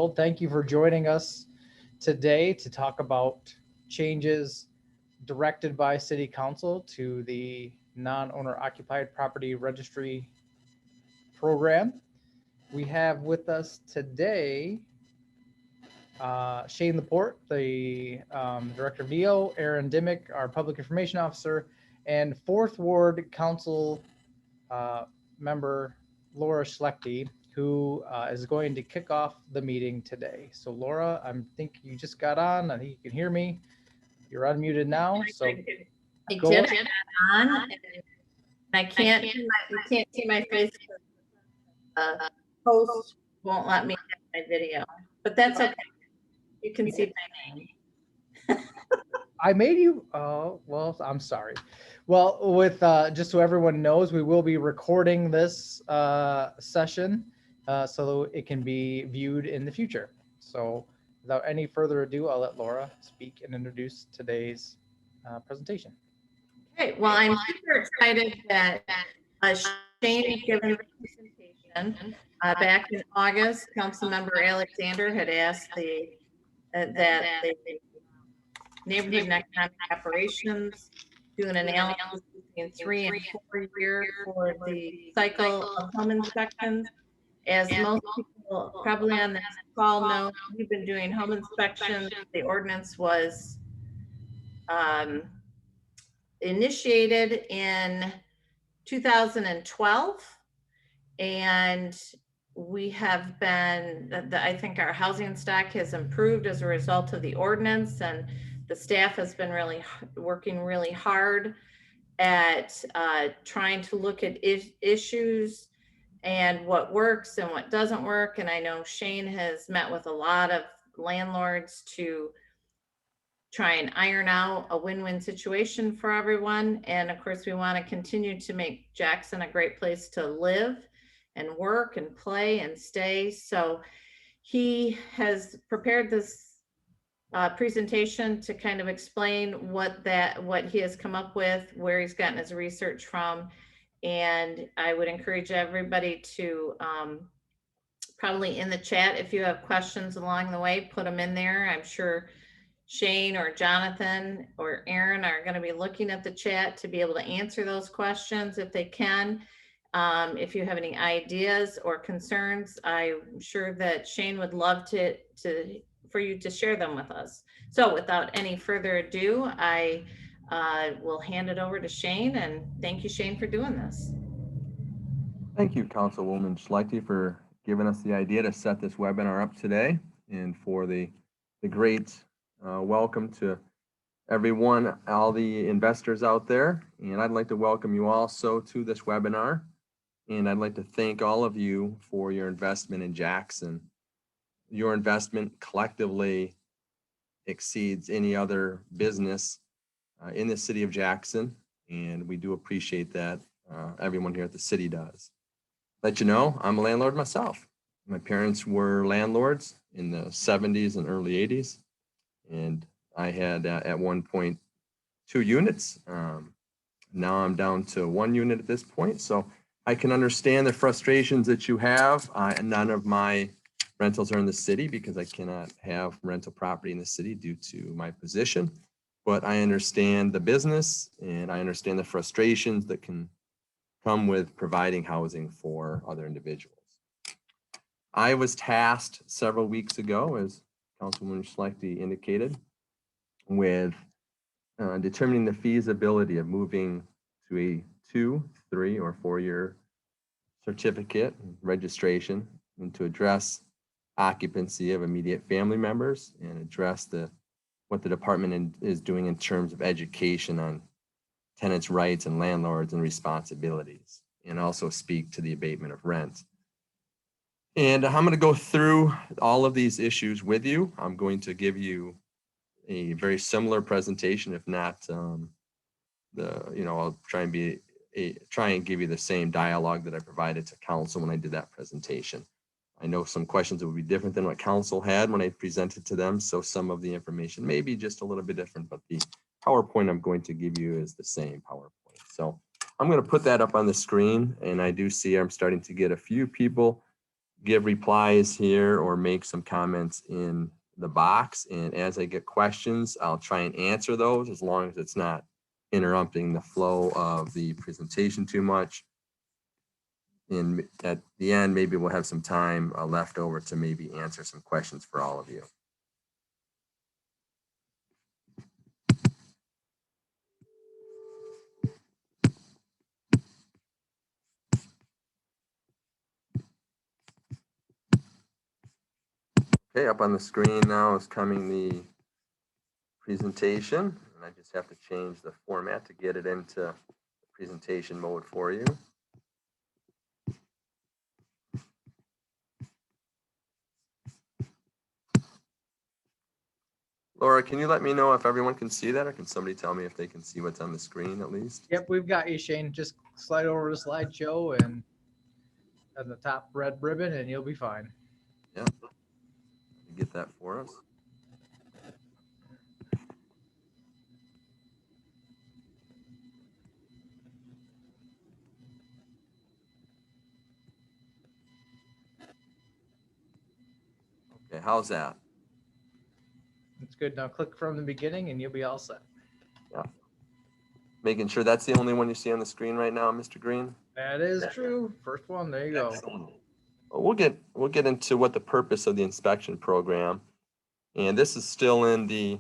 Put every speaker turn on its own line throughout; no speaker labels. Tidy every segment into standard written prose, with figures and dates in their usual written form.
Well, thank you for joining us today to talk about changes directed by City Council to the non-owner occupied property registry program. We have with us today Shane Laporte, the Director of NEO, Aaron Dimmick, our Public Information Officer, and Fourth Ward Council member Laura Schlechte, who is going to kick off the meeting today. So Laura, I think you just got on. I think you can hear me. You're unmuted now. So
I did it on, and I can't. You can't see my face. Host won't let me have my video, but that's okay. You can see my name.
I made you. Oh, well, I'm sorry. Well, with just so everyone knows, we will be recording this session so it can be viewed in the future. So without any further ado, I'll let Laura speak and introduce today's presentation.
Okay, well, I'm super excited that Shane has given the presentation. Back in August, Councilmember Alexander had asked that the Neighborhood and Economic Operations do an analysis in 3 and 4 years for the cycle of home inspections. As most people probably on this call know, we've been doing home inspections. The ordinance was initiated in 2012, and we have been, I think our housing stock has improved as a result of the ordinance, and the staff has been working really hard at trying to look at issues and what works and what doesn't work. And I know Shane has met with a lot of landlords to try and iron out a win-win situation for everyone. And of course, we want to continue to make Jackson a great place to live and work and play and stay. So he has prepared this presentation to kind of explain what he has come up with, where he's gotten his research from. And I would encourage everybody to probably in the chat, if you have questions along the way, put them in there. I'm sure Shane or Jonathan or Aaron are going to be looking at the chat to be able to answer those questions if they can. If you have any ideas or concerns, I'm sure that Shane would love for you to share them with us. So without any further ado, I will hand it over to Shane, and thank you, Shane, for doing this.
Thank you, Councilwoman Schlechte, for giving us the idea to set this webinar up today, and for the great welcome to everyone, all the investors out there. And I'd like to welcome you also to this webinar. And I'd like to thank all of you for your investment in Jackson. Your investment collectively exceeds any other business in the city of Jackson. And we do appreciate that. Everyone here at the city does. Let you know, I'm a landlord myself. My parents were landlords in the 70s and early 80s. And I had at one point 2 units. Now I'm down to 1 unit at this point. So I can understand the frustrations that you have. None of my rentals are in the city because I cannot have rental property in the city due to my position. But I understand the business, and I understand the frustrations that can come with providing housing for other individuals. I was tasked several weeks ago, as Councilwoman Schlechte indicated, with determining the feasibility of moving to a 2, 3, or 4-year certificate registration, and to address occupancy of immediate family members, and address what the department is doing in terms of education on tenants' rights and landlords and responsibilities, and also speak to the abatement of rent. And I'm going to go through all of these issues with you. I'm going to give you a very similar presentation, if not I'll try and give you the same dialogue that I provided to council when I did that presentation. I know some questions that would be different than what council had when I presented to them, so some of the information may be just a little bit different, but the PowerPoint I'm going to give you is the same PowerPoint. So I'm going to put that up on the screen, and I do see I'm starting to get a few people give replies here or make some comments in the box. And as I get questions, I'll try and answer those as long as it's not interrupting the flow of the presentation too much. And at the end, maybe we'll have some time left over to maybe answer some questions for all of you. Okay, up on the screen now is coming the presentation. And I just have to change the format to get it into presentation mode for you. Laura, can you let me know if everyone can see that, or can somebody tell me if they can see what's on the screen at least?
Yep, we've got you, Shane. Just slide over to slideshow and on the top red ribbon, and you'll be fine.
Yep. Get that for us. Okay, how's that?
It's good. Now click from the beginning, and you'll be all set.
Yeah. Making sure that's the only one you see on the screen right now, Mr. Green?
That is true. First one. There you go.
Excellent. Well, we'll get into what the purpose of the inspection program, and this is still in the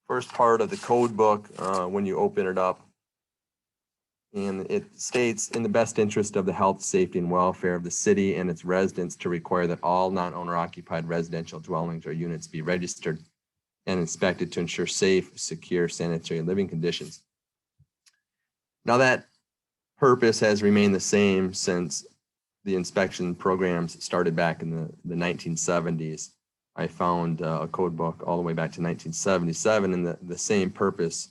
first part of the code book when you open it up. And it states, in the best interest of the health, safety, and welfare of the city and its residents, to require that all non-owner occupied residential dwellings or units be registered and inspected to ensure safe, secure, sanitary living conditions. Now that purpose has remained the same since the inspection programs started back in the 1970s. I found a code book all the way back to 1977, and the same purpose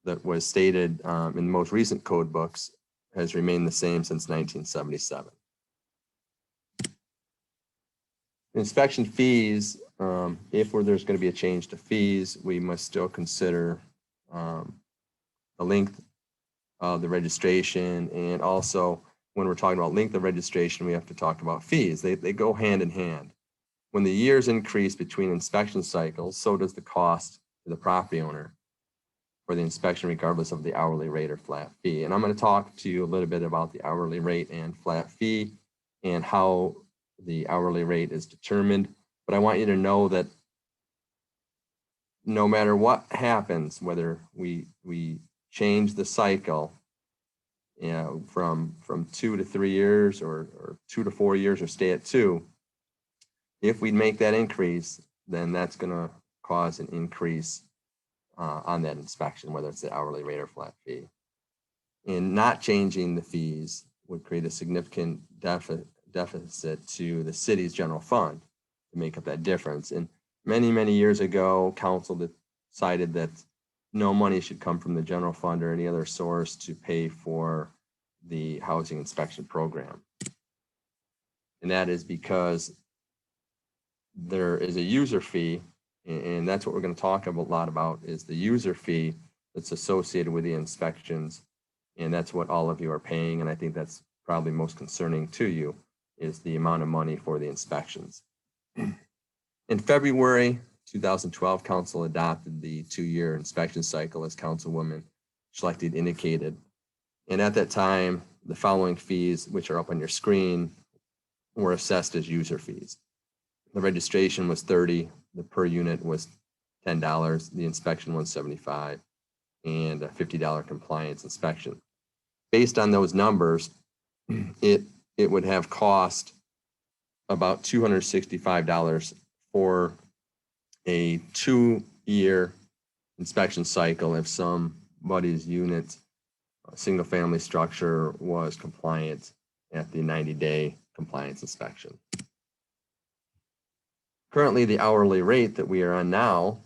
that was stated in the most recent code books has remained the same since 1977. Inspection fees, if there's going to be a change to fees, we must still consider the length of the registration, and also when we're talking about length of registration, we have to talk about fees. They go hand in hand. When the years increase between inspection cycles, so does the cost to the property owner for the inspection, regardless of the hourly rate or flat fee. And I'm going to talk to you a little bit about the hourly rate and flat fee and how the hourly rate is determined. But I want you to know that no matter what happens, whether we change the cycle, you know, from 2 to 3 years or 2 to 4 years or stay at 2, if we make that increase, then that's going to cause an increase on that inspection, whether it's the hourly rate or flat fee. And not changing the fees would create a significant deficit to the city's general fund to make up that difference. And many years ago, council decided that no money should come from the general fund or any other source to pay for the housing inspection program. And that is because there is a user fee, and that's what we're going to talk a lot about, is the user fee that's associated with the inspections. And that's what all of you are paying. And I think that's probably most concerning to you, is the amount of money for the inspections. In February 2012, council adopted the 2-year inspection cycle, as Councilwoman Schlechte indicated. And at that time, the following fees, which are up on your screen, were assessed as user fees. The registration was $30, the per unit was $10, the inspection was $75, and a $50 compliance inspection. Based on those numbers, it would have cost about $265 for a 2-year inspection cycle if somebody's unit, single family structure, was compliant at the 90-day compliance inspection. Currently, the hourly rate that we are on now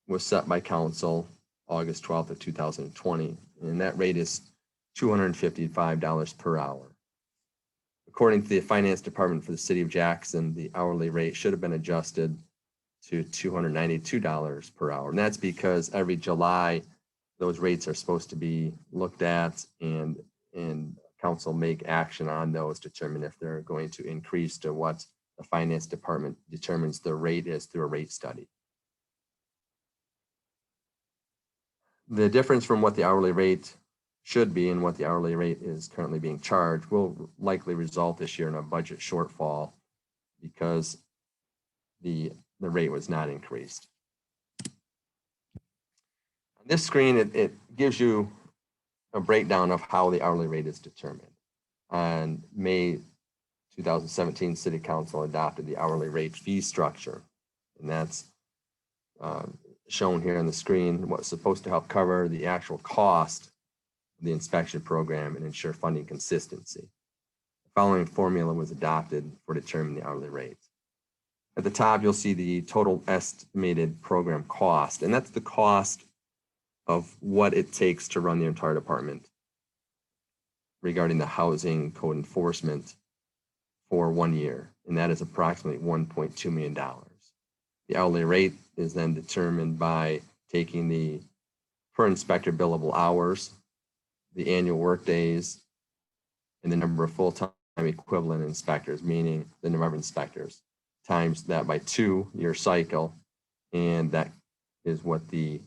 was set by council August 12th of 2020, and that rate is $255 per hour. According to the finance department for the city of Jackson, the hourly rate should have been adjusted to $292 per hour. And that's because every July, those rates are supposed to be looked at and council make action on those, determine if they're going to increase to what the finance department determines the rate is through a rate study. The difference from what the hourly rate should be and what the hourly rate is currently being charged will likely result this year in a budget shortfall because the rate was not increased. On this screen, it gives you a breakdown of how the hourly rate is determined. On May 2017, City Council adopted the hourly rate fee structure, and that's shown here on the screen, what's supposed to help cover the actual cost of the inspection program and ensure funding consistency. The following formula was adopted for determining the hourly rate. At the top, you'll see the total estimated program cost, and that's the cost of what it takes to run the entire department regarding the housing code enforcement for 1 year, and that is approximately $1.2 million. The hourly rate is then determined by taking the per inspector billable hours, the annual work days, and the number of full-time equivalent inspectors, meaning the number of inspectors, times that by 2-year cycle, and that is what the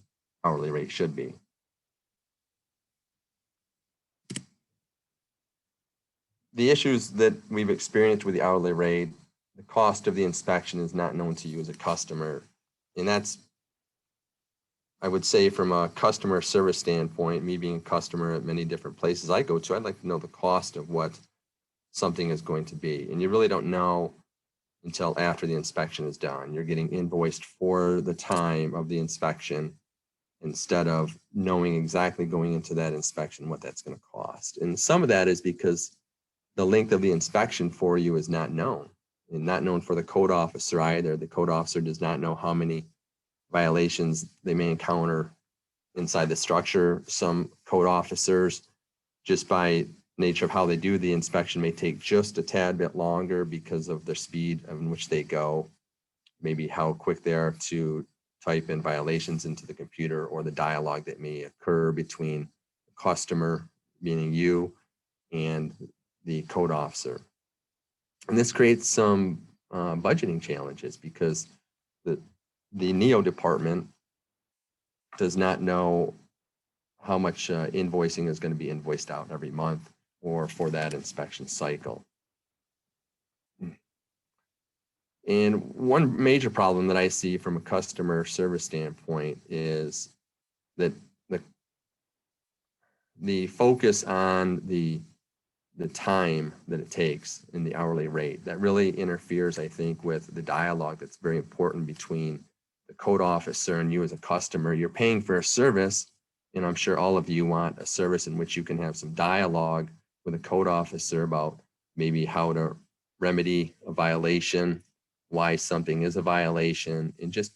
hourly rate should be. The issues that we've experienced with the hourly rate, the cost of the inspection is not known to you as a customer. And that's, I would say, from a customer service standpoint, me being a customer at many different places I go to, I'd like to know the cost of what something is going to be. And you really don't know until after the inspection is done. You're getting invoiced for the time of the inspection instead of knowing exactly going into that inspection what that's going to cost. And some of that is because the length of the inspection for you is not known, and not known for the code officer either. The code officer does not know how many violations they may encounter inside the structure. Some code officers, just by nature of how they do the inspection, may take just a tad bit longer because of the speed in which they go, maybe how quick they are to type in violations into the computer, or the dialogue that may occur between the customer, meaning you, and the code officer. And this creates some budgeting challenges because the NEO department does not know how much invoicing is going to be invoiced out every month or for that inspection cycle. And one major problem that I see from a customer service standpoint is that the focus on the time that it takes in the hourly rate, that really interferes, I think, with the dialogue that's very important between the code officer and you as a customer. You're paying for a service, and I'm sure all of you want a service in which you can have some dialogue with a code officer about maybe how to remedy a violation, why something is a violation, and just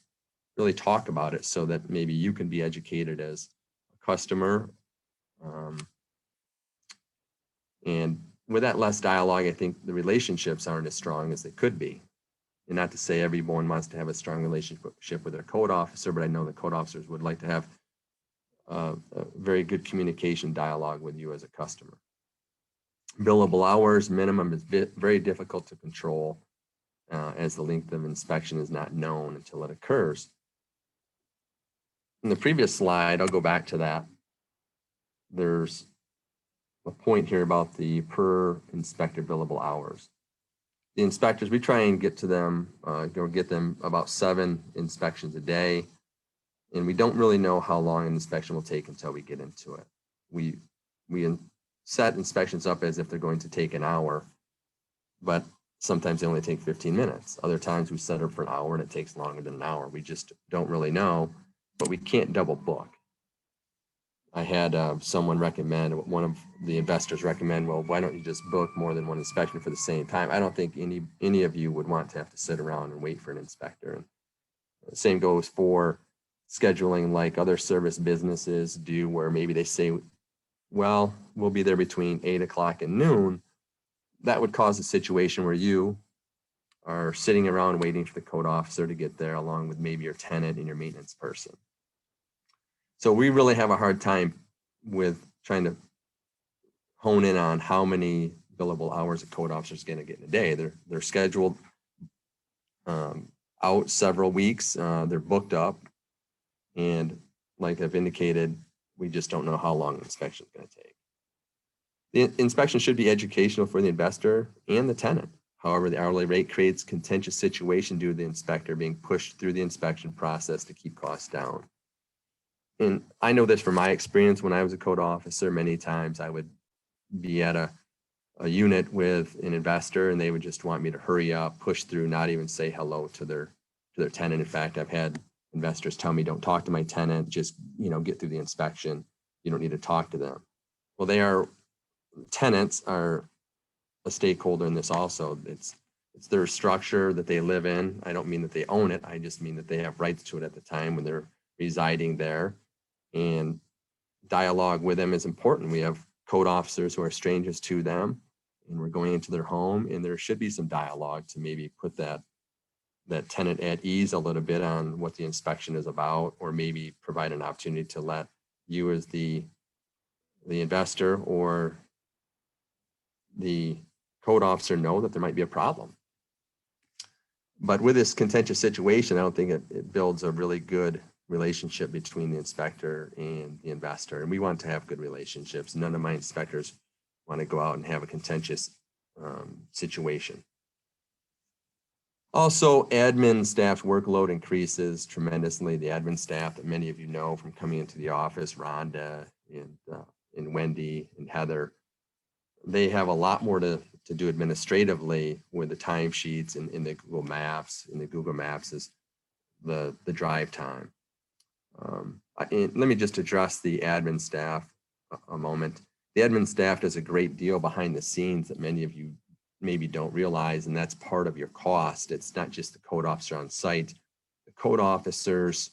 really talk about it so that maybe you can be educated as a customer. And with that less dialogue, I think the relationships aren't as strong as they could be. And not to say everyone wants to have a strong relationship with their code officer, but I know the code officers would like to have a very good communication dialogue with you as a customer. Billable hours minimum is very difficult to control as the length of inspection is not known until it occurs. In the previous slide, I'll go back to that. There's a point here about the per inspector billable hours. The inspectors, we try and get to them, get them about 7 inspections a day. And we don't really know how long an inspection will take until we get into it. We set inspections up as if they're going to take an hour, but sometimes they only take 15 minutes. Other times we set up for an hour and it takes longer than an hour. We just don't really know, but we can't double book. I had someone recommend, one of the investors recommend, well, why don't you just book more than one inspection for the same time? I don't think any of you would want to have to sit around and wait for an inspector. And the same goes for scheduling, like other service businesses do, where maybe they say, well, we'll be there between 8 o'clock and noon. That would cause a situation where you are sitting around waiting for the code officer to get there, along with maybe your tenant and your maintenance person. So we really have a hard time with trying to hone in on how many billable hours a code officer is going to get in a day. They're scheduled out several weeks. They're booked up, and like I've indicated, we just don't know how long the inspection is going to take. The inspection should be educational for the investor and the tenant. However, the hourly rate creates contentious situation due to the inspector being pushed through the inspection process to keep costs down. And I know this from my experience when I was a code officer. Many times I would be at a unit with an investor and they would just want me to hurry up, push through, not even say hello to their tenant. In fact, I've had investors tell me, don't talk to my tenant, just, get through the inspection. You don't need to talk to them. Well, tenants are a stakeholder in this also. It's their structure that they live in. I don't mean that they own it. I just mean that they have rights to it at the time when they're residing there. And dialogue with them is important. We have code officers who are strangers to them, and we're going into their home, and there should be some dialogue to maybe put that tenant at ease a little bit on what the inspection is about, or maybe provide an opportunity to let you as the investor or the code officer know that there might be a problem. But with this contentious situation, I don't think it builds a really good relationship between the inspector and the investor. And we want to have good relationships. None of my inspectors want to go out and have a contentious situation. Also, admin staff's workload increases tremendously. The admin staff that many of you know from coming into the office, Rhonda and Wendy and Heather, they have a lot more to do administratively with the timesheets and in the Google Maps. In the Google Maps is the drive time. And let me just address the admin staff a moment. The admin staff does a great deal behind the scenes that many of you maybe don't realize, and that's part of your cost. It's not just the code officer on site. The code officers,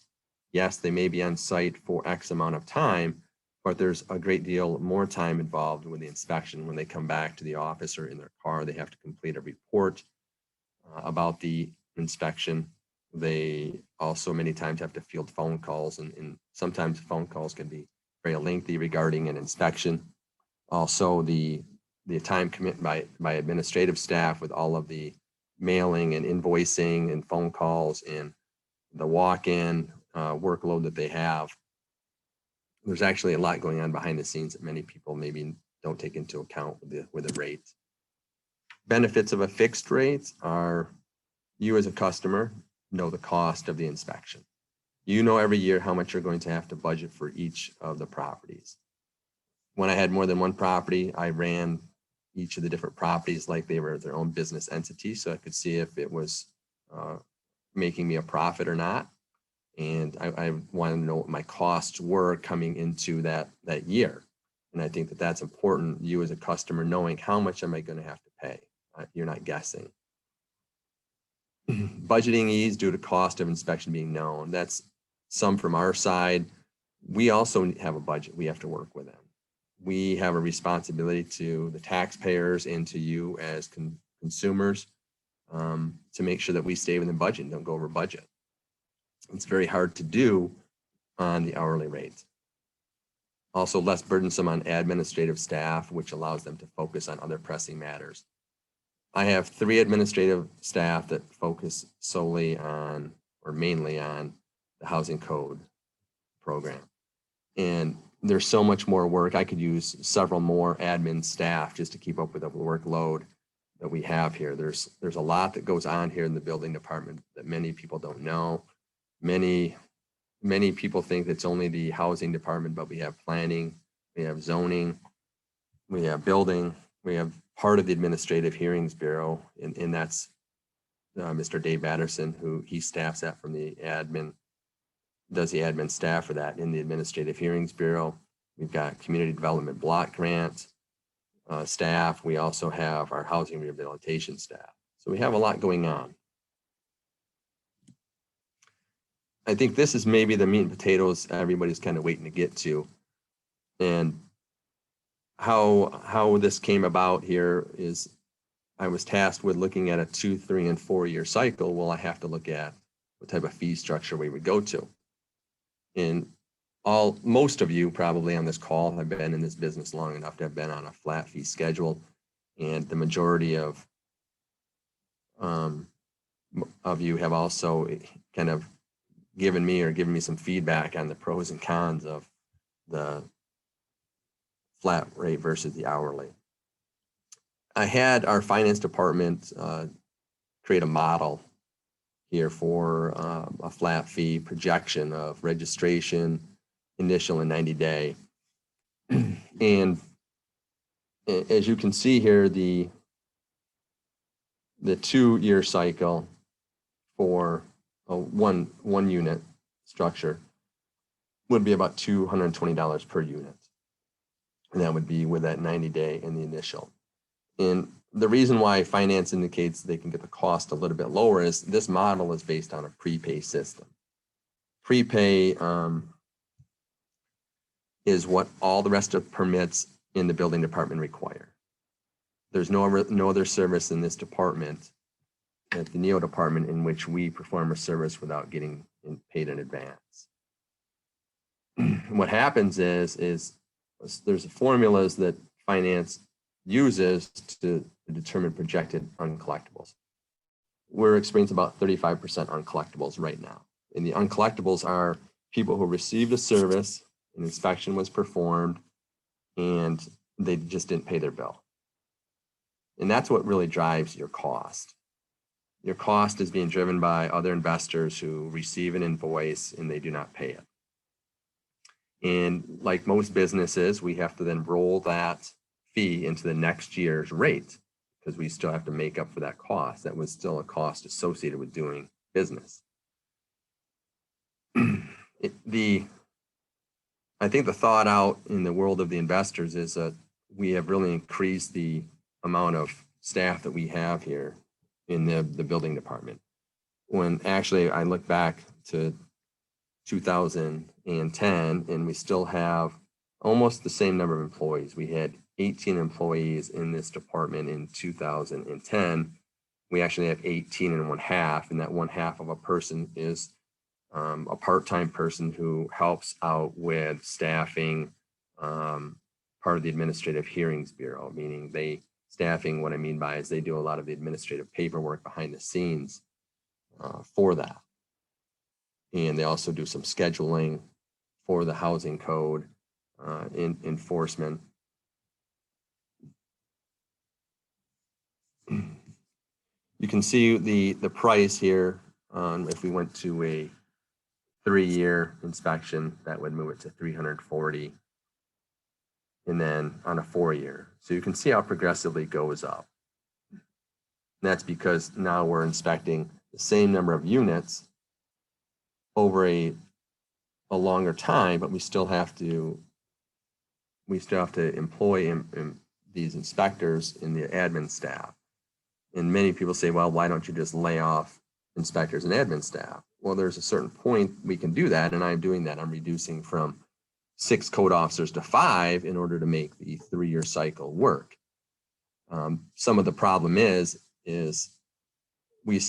yes, they may be on site for X amount of time, but there's a great deal more time involved with the inspection. When they come back to the office or in their car, they have to complete a report about the inspection. They also many times have to field phone calls, and sometimes phone calls can be very lengthy regarding an inspection. Also, the time commitment by administrative staff with all of the mailing and invoicing and phone calls and the walk-in workload that they have. There's actually a lot going on behind the scenes that many people maybe don't take into account with the rate. Benefits of a fixed rate are you as a customer know the cost of the inspection. You know every year how much you're going to have to budget for each of the properties. When I had more than one property, I ran each of the different properties like they were their own business entity, so I could see if it was making me a profit or not. And I wanted to know what my costs were coming into that year. And I think that that's important, you as a customer knowing how much am I going to have to pay. You're not guessing. Budgeting ease due to cost of inspection being known. That's some from our side. We also have a budget we have to work within. We have a responsibility to the taxpayers and to you as consumers to make sure that we stay within budget and don't go over budget. It's very hard to do on the hourly rate. Also less burdensome on administrative staff, which allows them to focus on other pressing matters. I have 3 administrative staff that focus solely on, or mainly on, the housing code program. And there's so much more work. I could use several more admin staff just to keep up with the workload that we have here. There's a lot that goes on here in the building department that many people don't know. Many people think it's only the housing department, but we have planning, we have zoning, we have building, we have part of the Administrative Hearings Bureau, and that's Mr. Dave Batterson, who he staffs that from the admin, does the admin staff for that in the Administrative Hearings Bureau. We've got Community Development Block Grant staff. We also have our housing rehabilitation staff. So we have a lot going on. I think this is maybe the meat and potatoes everybody's kind of waiting to get to. And how this came about here is I was tasked with looking at a 2, 3, and 4 year cycle. Well, I have to look at what type of fee structure we would go to. And most of you probably on this call have been in this business long enough to have been on a flat fee schedule, and the majority of you have also kind of given me some feedback on the pros and cons of the flat rate versus the hourly. I had our finance department create a model here for a flat fee projection of registration, initial and 90-day. And as you can see here, the 2-year cycle for a one unit structure would be about $220 per unit. And that would be with that 90-day and the initial. And the reason why finance indicates they can get the cost a little bit lower is this model is based on a prepay system. Prepay is what all the rest of permits in the building department require. There's no other service in this department, at the NEO department, in which we perform a service without getting paid in advance. What happens is there's formulas that finance uses to determine projected uncollectibles. We're experiencing about 35% uncollectibles right now. And the uncollectibles are people who received a service, an inspection was performed, and they just didn't pay their bill. And that's what really drives your cost. Your cost is being driven by other investors who receive an invoice and they do not pay it. And like most businesses, we have to then roll that fee into the next year's rate because we still have to make up for that cost. That was still a cost associated with doing business. I think the thought out in the world of the investors is that we have really increased the amount of staff that we have here in the building department. When actually I look back to 2010 and we still have almost the same number of employees. We had 18 employees in this department in 2010. We actually have 18 and 1/2, and that 1/2 of a person is a part-time person who helps out with staffing part of the Administrative Hearings Bureau, meaning staffing, what I mean by is they do a lot of the administrative paperwork behind the scenes for that. And they also do some scheduling for the housing code enforcement. You can see the price here. If we went to a 3-year inspection, that would move it to $340. And then on a 4-year. So you can see how progressively it goes up. And that's because now we're inspecting the same number of units over a longer time, but we still have to employ these inspectors in the admin staff. And many people say, well, why don't you just lay off inspectors and admin staff? Well, there's a certain point we can do that, and I'm doing that. I'm reducing from 6 code officers to 5 in order to make the 3-year cycle work. Some of the problem is we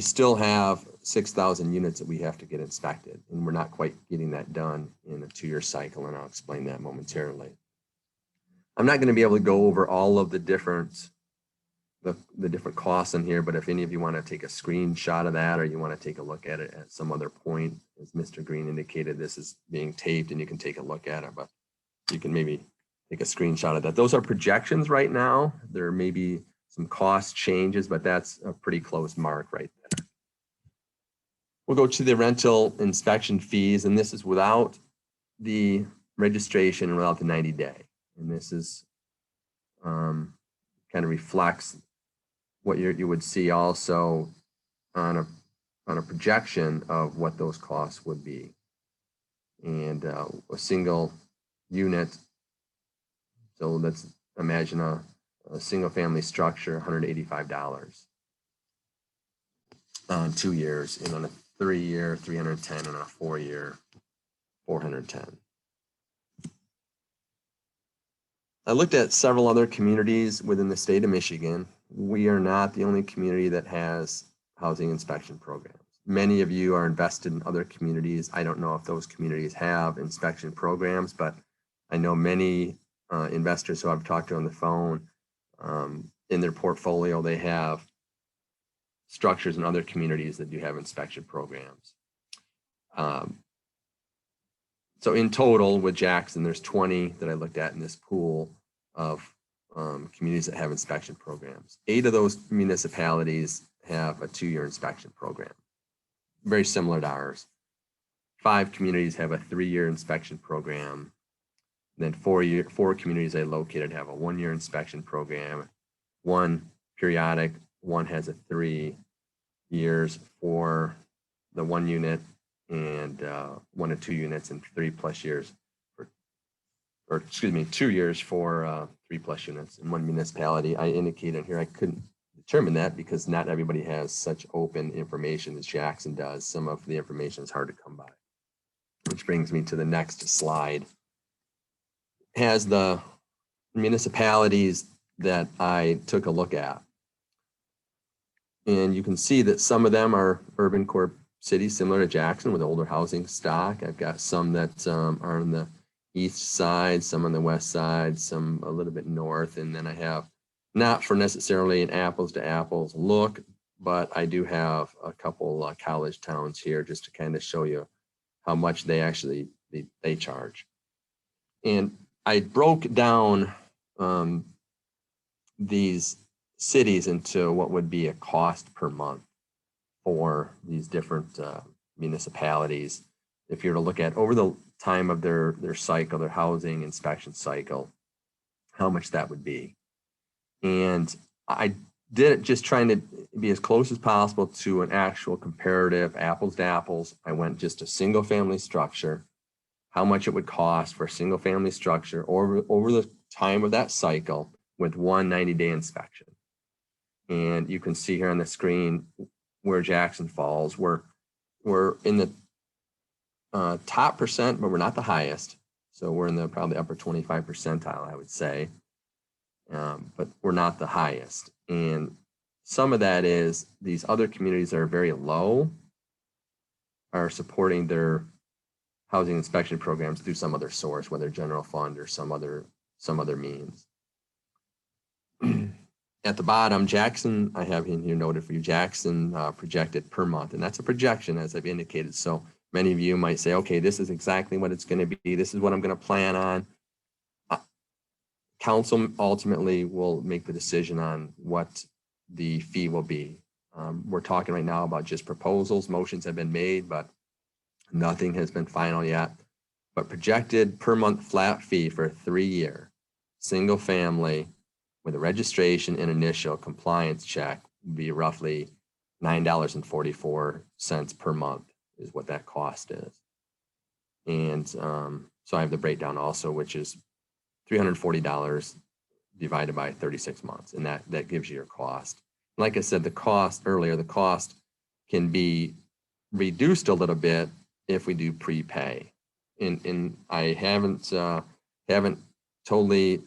still have 6,000 units that we have to get inspected, and we're not quite getting that done in a 2-year cycle, and I'll explain that momentarily. I'm not going to be able to go over all of the different costs in here, but if any of you want to take a screenshot of that, or you want to take a look at it at some other point, as Mr. Green indicated, this is being taped and you can take a look at it, but you can maybe take a screenshot of that. Those are projections right now. There may be some cost changes, but that's a pretty close mark right there. We'll go to the rental inspection fees, and this is without the registration and without the 90-day. And this is kind of reflects what you would see also on a projection of what those costs would be. And a single unit, so let's imagine a single family structure, $185 on 2 years, and on a 3-year, $310, and on a 4-year, $410. I looked at several other communities within the state of Michigan. We are not the only community that has housing inspection programs. many of you are invested in other communities. I don't know if those communities have inspection programs, but I know many investors who I've talked to on the phone, in their portfolio, they have structures in other communities that do have inspection programs. So in total with Jackson, there's 20 that I looked at in this pool of communities that have inspection programs. 8 of those municipalities have a 2-year inspection program, very similar to ours. 5 communities have a 3-year inspection program. And then 4 communities I located have a 1-year inspection program. 1 periodic, 1 has a 3 years for the 1 unit, and 1 to 2 units, and 3+ years for, or excuse me, 2 years for 3+ units in 1 municipality. I indicated here I couldn't determine that because not everybody has such open information as Jackson does. Some of the information is hard to come by. Which brings me to the next slide. Has the municipalities that I took a look at. And you can see that some of them are urban core cities similar to Jackson with older housing stock. I've got some that are on the east side, some on the west side, some a little bit north. And then I have, not for necessarily an apples to apples look, but I do have a couple college towns here just to kind of show you how much they actually they charge. And I broke down these cities into what would be a cost per month for these different municipalities. If you were to look at over the time of their cycle, their housing inspection cycle, how much that would be. And I did it just trying to be as close as possible to an actual comparative, apples to apples. I went just a single family structure, how much it would cost for a single family structure over the time of that cycle with 1 90-day inspection. And you can see here on the screen where Jackson falls. We're in the top percent, but we're not the highest. So we're in the probably upper 25 percentile, I would say. But we're not the highest. And some of that is these other communities that are very low are supporting their housing inspection programs through some other source, whether general fund or some other means. At the bottom, Jackson, I have in here noted for you, Jackson projected per month, and that's a projection as I've indicated. So many of you might say, okay, this is exactly what it's going to be. This is what I'm going to plan on. Council ultimately will make the decision on what the fee will be. We're talking right now about just proposals. Motions have been made, but nothing has been final yet. But projected per month flat fee for a 3-year single family with a registration and initial compliance check would be roughly $9.44 per month is what that cost is. And so I have the breakdown also, which is $340 divided by 36 months. And that gives you your cost. Like I said, the cost earlier, the cost can be reduced a little bit if we do prepay. And I haven't totally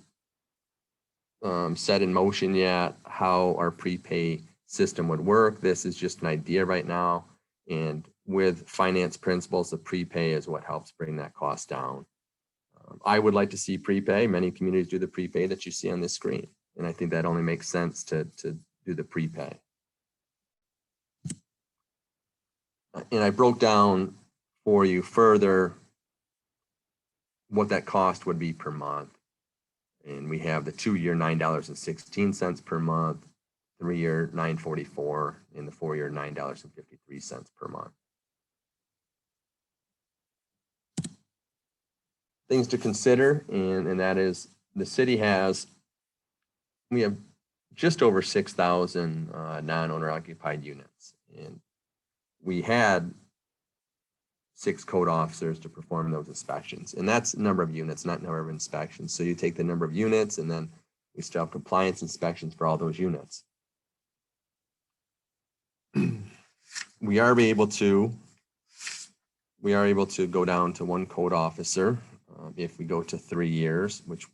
set in motion yet how our prepay system would work. This is just an idea right now. And with finance principles, the prepay is what helps bring that cost down. I would like to see prepay. Many communities do the prepay that you see on this screen. And I think that only makes sense to do the prepay. And I broke down for you further what that cost would be per month. And we have the 2-year $9.16 per month, 3-year $9.44, and the 4-year $9.53 per month. Things to consider, and that is the city we have just over 6,000 non-owner occupied units, and we had 6 code officers to perform those inspections, and that's number of units, not number of inspections. So you take the number of units, and then we still have compliance inspections for all those units. We are able to go down to 1 code officer if we go to 3 years, which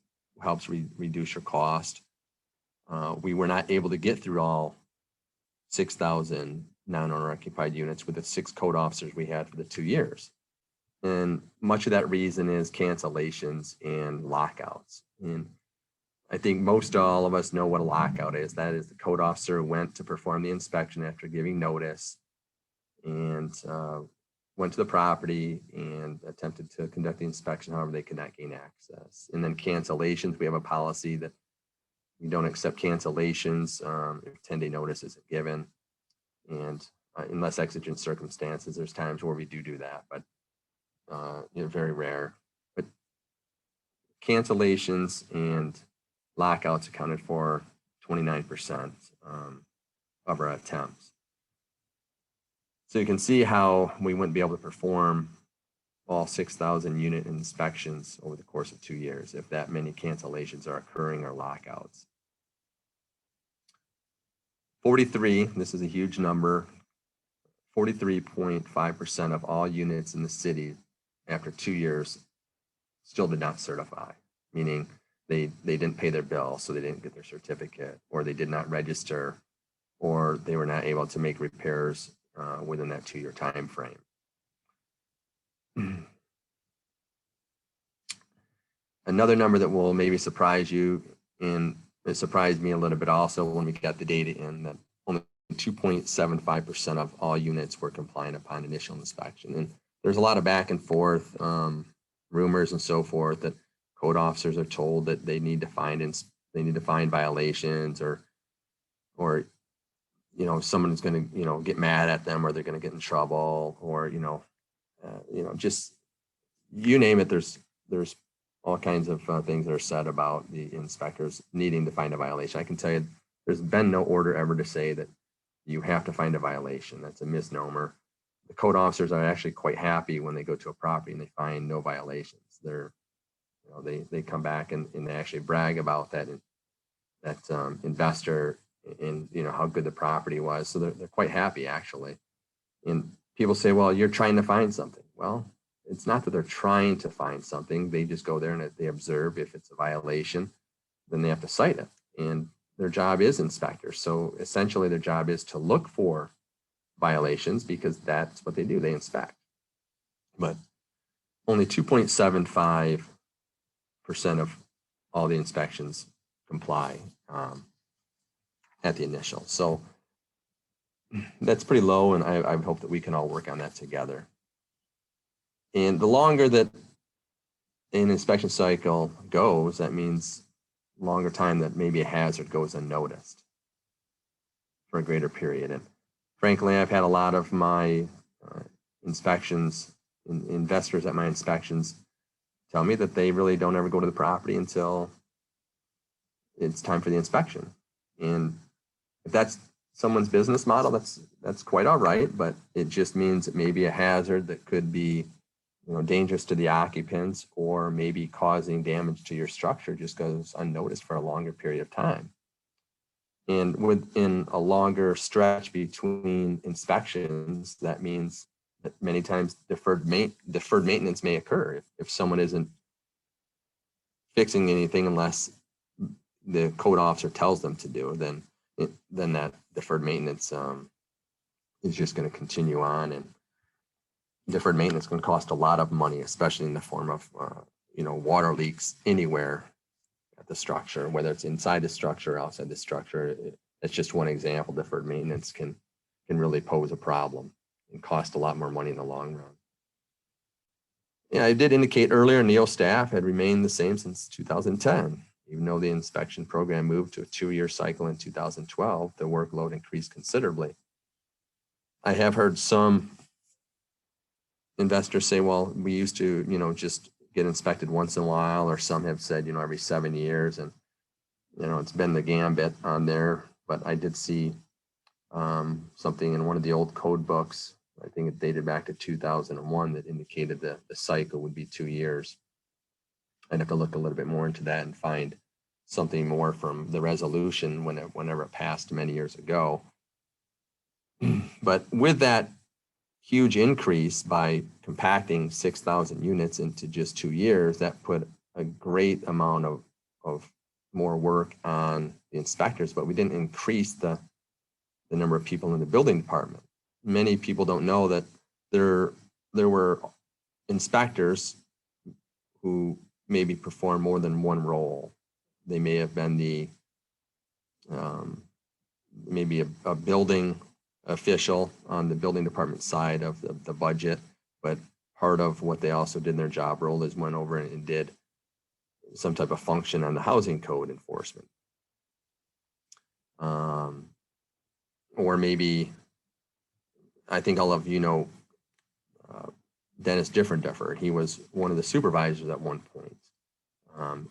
helps reduce your cost. We were not able to get through all 6,000 non-owner occupied units with the 6 code officers we had for the 2 years. And much of that reason is cancellations and lockouts. And I think most all of us know what a lockout is. That is the code officer went to perform the inspection after giving notice and went to the property and attempted to conduct the inspection. However, they could not gain access. And then cancellations, we have a policy that we don't accept cancellations if 10-day notice isn't given. And unless exigent circumstances, there's times where we do that, but very rare. But cancellations and lockouts accounted for 29% of our attempts. So you can see how we wouldn't be able to perform all 6,000 unit inspections over the course of 2 years if that many cancellations are occurring or lockouts. 43, this is a huge number, 43.5% of all units in the city after 2 years still did not certify, meaning they didn't pay their bill, so they didn't get their certificate, or they did not register, or they were not able to make repairs within that 2-year time frame. Another number that will maybe surprise you, and it surprised me a little bit also when we got the data in, that only 2.75% of all units were compliant upon initial inspection. And there's a lot of back and forth, rumors and so forth, that code officers are told that they need to find violations, or someone's going to get mad at them, or they're going to get in trouble, or just you name it. There's all kinds of things that are said about the inspectors needing to find a violation. I can tell you, there's been no order ever to say that you have to find a violation. That's a misnomer. The code officers are actually quite happy when they go to a property and they find no violations. They come back and they actually brag about that investor and how good the property was. So they're quite happy, actually. And people say, well, you're trying to find something. Well, it's not that they're trying to find something. They just go there and they observe. If it's a violation, then they have to cite it. And their job is inspectors. So essentially their job is to look for violations, because that's what they do. They inspect. But only 2.75% of all the inspections comply at the initial. So that's pretty low, and I hope that we can all work on that together. And the longer that an inspection cycle goes, that means longer time that maybe a hazard goes unnoticed for a greater period. And frankly, I've had a lot of my inspections, investors at my inspections tell me that they really don't ever go to the property until it's time for the inspection. And if that's someone's business model, that's quite all right, but it just means it may be a hazard that could be dangerous to the occupants, or maybe causing damage to your structure just goes unnoticed for a longer period of time. And within a longer stretch between inspections, that means that many times deferred maintenance may occur if someone isn't fixing anything unless the code officer tells them to do. Then that deferred maintenance is just going to continue on, and deferred maintenance can cost a lot of money, especially in the form of water leaks anywhere at the structure, whether it's inside the structure or outside the structure. It's just one example. Deferred maintenance can really pose a problem and cost a lot more money in the long run. Yeah, I did indicate earlier, NEO staff had remained the same since 2010. Even though the inspection program moved to a 2-year cycle in 2012, the workload increased considerably. I have heard some investors say, well, we used to, just get inspected once in a while, or some have said, every 7 years, and, it's been the gambit on there. But I did see something in one of the old code books, I think it dated back to 2001, that indicated that the cycle would be 2 years. I'd have to look a little bit more into that and find something more from the resolution whenever it passed many years ago. But with that huge increase by compacting 6,000 units into just 2 years, that put a great amount of more work on the inspectors, but we didn't increase the number of people in the building department. many people don't know that there were inspectors who maybe perform more than one role. They may have been the maybe a building official on the building department side of the budget, but part of what they also did in their job role is went over and did some type of function on the housing code enforcement. Or maybe, I think all of you know Dennis Differendiffer. He was one of the supervisors at one point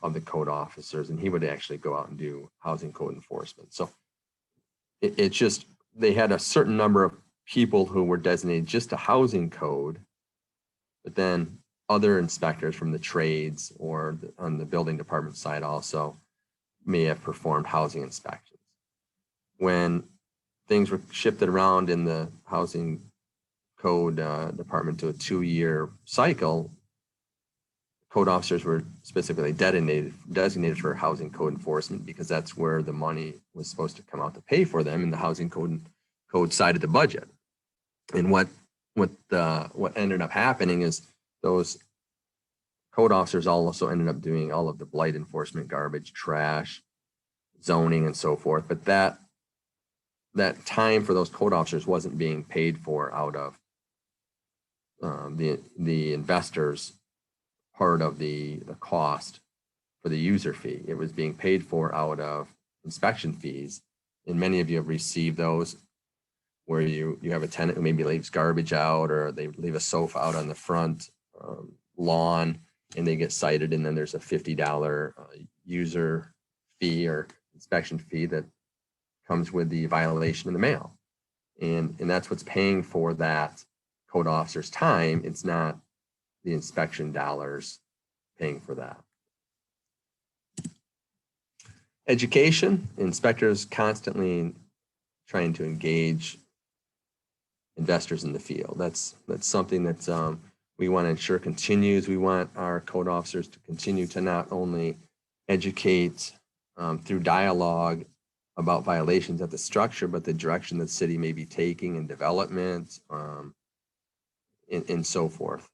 of the code officers, and he would actually go out and do housing code enforcement. So it's just, they had a certain number of people who were designated just to housing code, but then other inspectors from the trades or on the building department side also may have performed housing inspections. When things were shifted around in the housing code department to a 2-year cycle, code officers were specifically designated for housing code enforcement because that's where the money was supposed to come out to pay for them in the housing code side of the budget. And what ended up happening is those code officers also ended up doing all of the blight enforcement, garbage, trash, zoning, and so forth. But that time for those code officers wasn't being paid for out of the investors' part of the cost for the user fee. It was being paid for out of inspection fees. And many of you have received those where you have a tenant who maybe leaves garbage out, or they leave a sofa out on the front lawn and they get cited, and then there's a $50 user fee or inspection fee that comes with the violation in the mail. And that's what's paying for that code officer's time. It's not the inspection dollars paying for that. Education, inspectors constantly trying to engage investors in the field. That's something that we want to ensure continues. We want our code officers to continue to not only educate through dialogue about violations at the structure, but the direction that the city may be taking in development and so forth.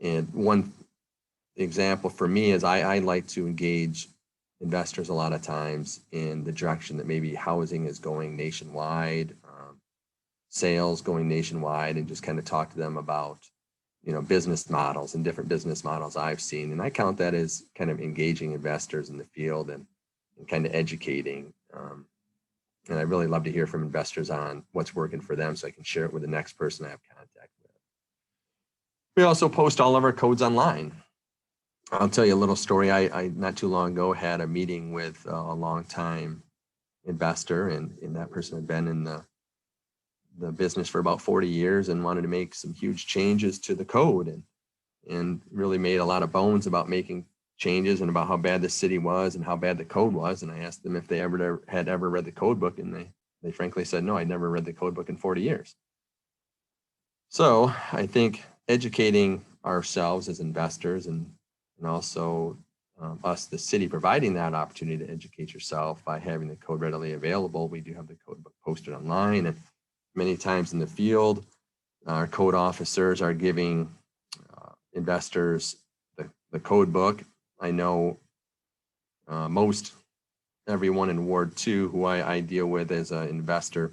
And one example for me is I like to engage investors a lot of times in the direction that maybe housing is going nationwide, sales going nationwide, and just kind of talk to them about, business models and different business models I've seen. And I count that as kind of engaging investors in the field and kind of educating. And I really love to hear from investors on what's working for them so I can share it with the next person I have contact with. We also post all of our codes online. I'll tell you a little story. I not too long ago had a meeting with a longtime investor, and that person had been in the business for about 40 years and wanted to make some huge changes to the code, and really made a lot of bones about making changes and about how bad the city was and how bad the code was. And I asked them if they had ever read the code book, and they frankly said, no, I'd never read the code book in 40 years. So I think educating ourselves as investors and also us, the city, providing that opportunity to educate yourself by having the code readily available. We do have the code book posted online, and many times in the field, our code officers are giving investors the code book. I know most everyone in Ward 2 who I deal with as an investor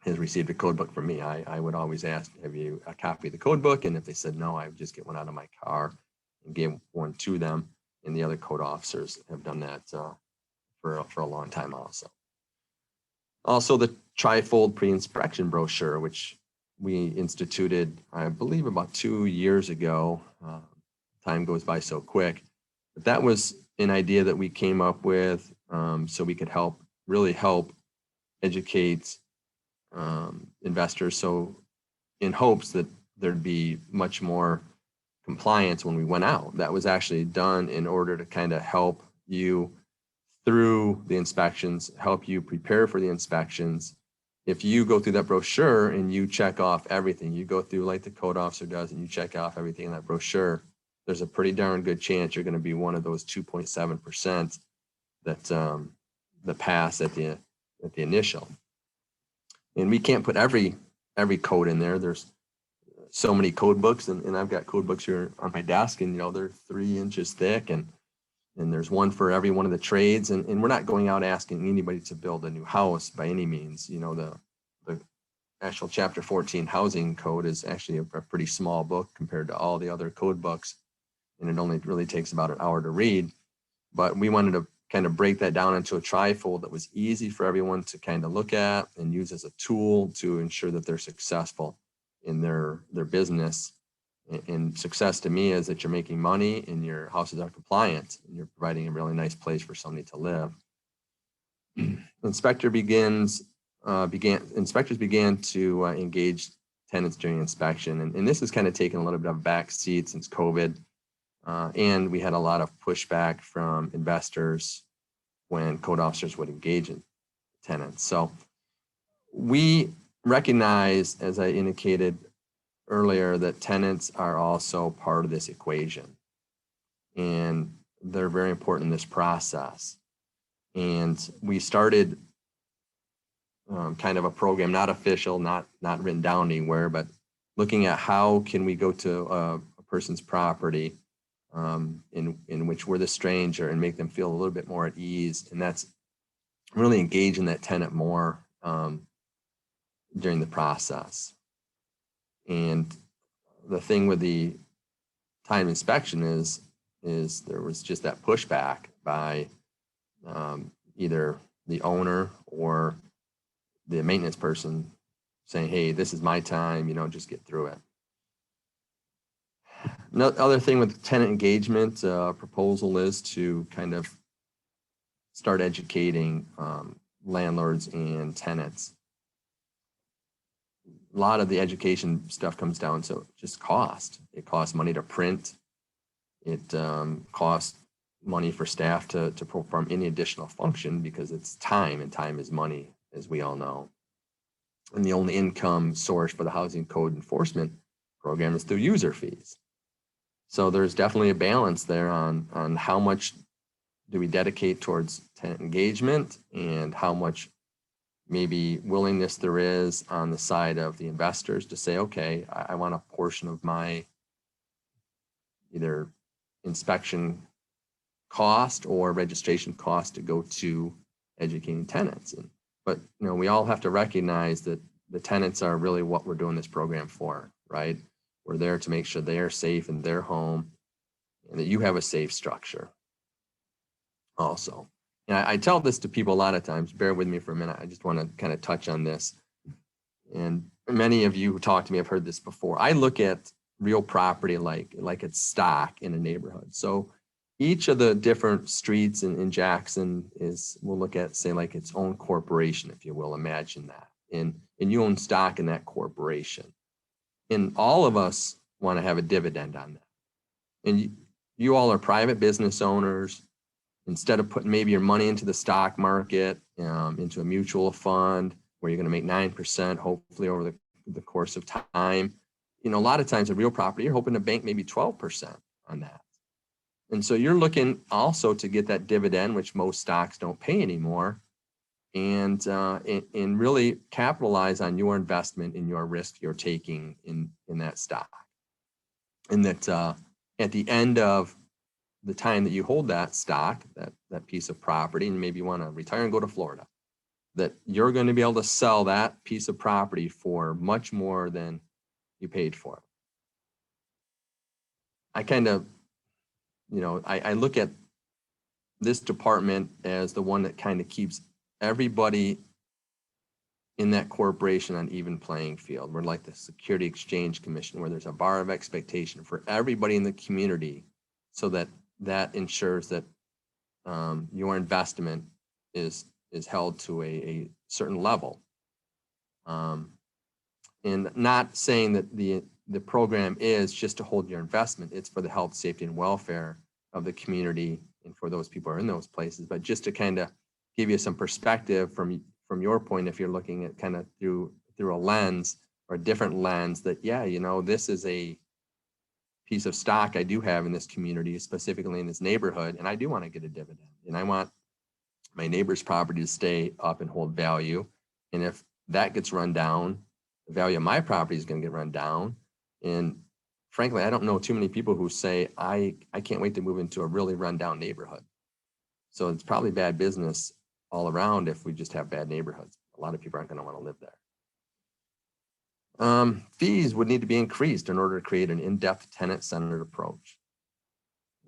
has received a code book from me. I would always ask, have you a copy of the code book? And if they said no, I would just get one out of my car and give one to them. And the other code officers have done that for a long time also. Also, the trifold pre-inspection brochure, which we instituted, I believe, about 2 years ago. Time goes by so quick. But that was an idea that we came up with so we could really help educate investors. So in hopes that there'd be much more compliance when we went out. That was actually done in order to kind of help you through the inspections, help you prepare for the inspections. If you go through that brochure and you check off everything, you go through like the code officer does, and you check off everything in that brochure, there's a pretty darn good chance you're going to be one of those 2.7% that pass at the initial. And we can't put every code in there. There's so many code books, and I've got code books here on my desk, and they're 3 inches thick, and there's one for every one of the trades, and we're not going out asking anybody to build a new house by any means. The actual Chapter 14 housing code is actually a pretty small book compared to all the other code books, and it only really takes about an hour to read. But we wanted to kind of break that down into a trifold that was easy for everyone to kind of look at and use as a tool to ensure that they're successful in their business. And success to me is that you're making money and your houses are compliant and you're providing a really nice place for somebody to live. Inspectors began to engage tenants during inspection. And this has kind of taken a little bit of a back seat since COVID. And we had a lot of pushback from investors when code officers would engage in tenants. So we recognize, as I indicated earlier, that tenants are also part of this equation. And they're very important in this process. And we started kind of a program, not official, not written down anywhere, but looking at how can we go to a person's property in which we're the stranger and make them feel a little bit more at ease. And that's really engaging that tenant more during the process. And the thing with the time inspection is there was just that pushback by either the owner or the maintenance person saying, hey, this is my time, just get through it. Another thing with tenant engagement proposal is to kind of start educating landlords and tenants. A lot of the education stuff comes down to just cost. It costs money to print. It costs money for staff to perform any additional function because it's time, and time is money, as we all know. And the only income source for the housing code enforcement program is through user fees. So there's definitely a balance there on how much do we dedicate towards tenant engagement and how much maybe willingness there is on the side of the investors to say, okay, I want a portion of my either inspection cost or registration cost to go to educating tenants. But we all have to recognize that the tenants are really what we're doing this program for, right? We're there to make sure they are safe in their home and that you have a safe structure also. And I tell this to people a lot of times, bear with me for a minute. I just want to kind of touch on this. And many of you who talk to me have heard this before. I look at real property like it's stock in a neighborhood. So each of the different streets in Jackson we'll look at, say, like its own corporation, if you will, imagine that. And you own stock in that corporation. And all of us want to have a dividend on that. And you all are private business owners. Instead of putting maybe your money into the stock market, into a mutual fund where you're going to make 9%, hopefully over the course of time, a lot of times a real property, you're hoping to bank maybe 12% on that. And so you're looking also to get that dividend, which most stocks don't pay anymore, and really capitalize on your investment and your risk you're taking in that stock. And that at the end of the time that you hold that stock, that piece of property, and maybe you want to retire and go to Florida, that you're going to be able to sell that piece of property for much more than you paid for it. I kind of, I look at this department as the one that kind of keeps everybody in that corporation on even playing field. We're like the Security Exchange Commission, where there's a bar of expectation for everybody in the community, so that ensures that your investment is held to a certain level. And not saying that the program is just to hold your investment. It's for the health, safety, and welfare of the community and for those people who are in those places. But just to kind of give you some perspective from your point, if you're looking at kind of through a lens or a different lens, that, yeah, this is a piece of stock I do have in this community, specifically in this neighborhood, and I do want to get a dividend. And I want my neighbor's property to stay up and hold value. And if that gets run down, the value of my property is going to get run down. And frankly, I don't know too many people who say, I can't wait to move into a really rundown neighborhood. So it's probably bad business all around if we just have bad neighborhoods. A lot of people aren't going to want to live there. Fees would need to be increased in order to create an in-depth tenant-centered approach.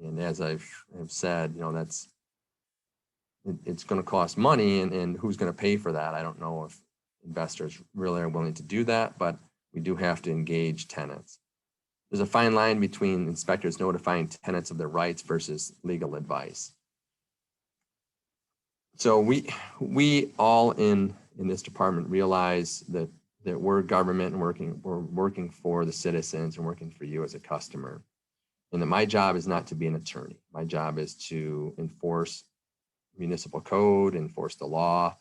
And as I've said, it's going to cost money, and who's going to pay for that? I don't know if investors really are willing to do that, but we do have to engage tenants. There's a fine line between inspectors notifying tenants of their rights versus legal advice. So we all in this department realize that we're government and we're working for the citizens and working for you as a customer. And that my job is not to be an attorney. My job is to enforce municipal code, enforce the law,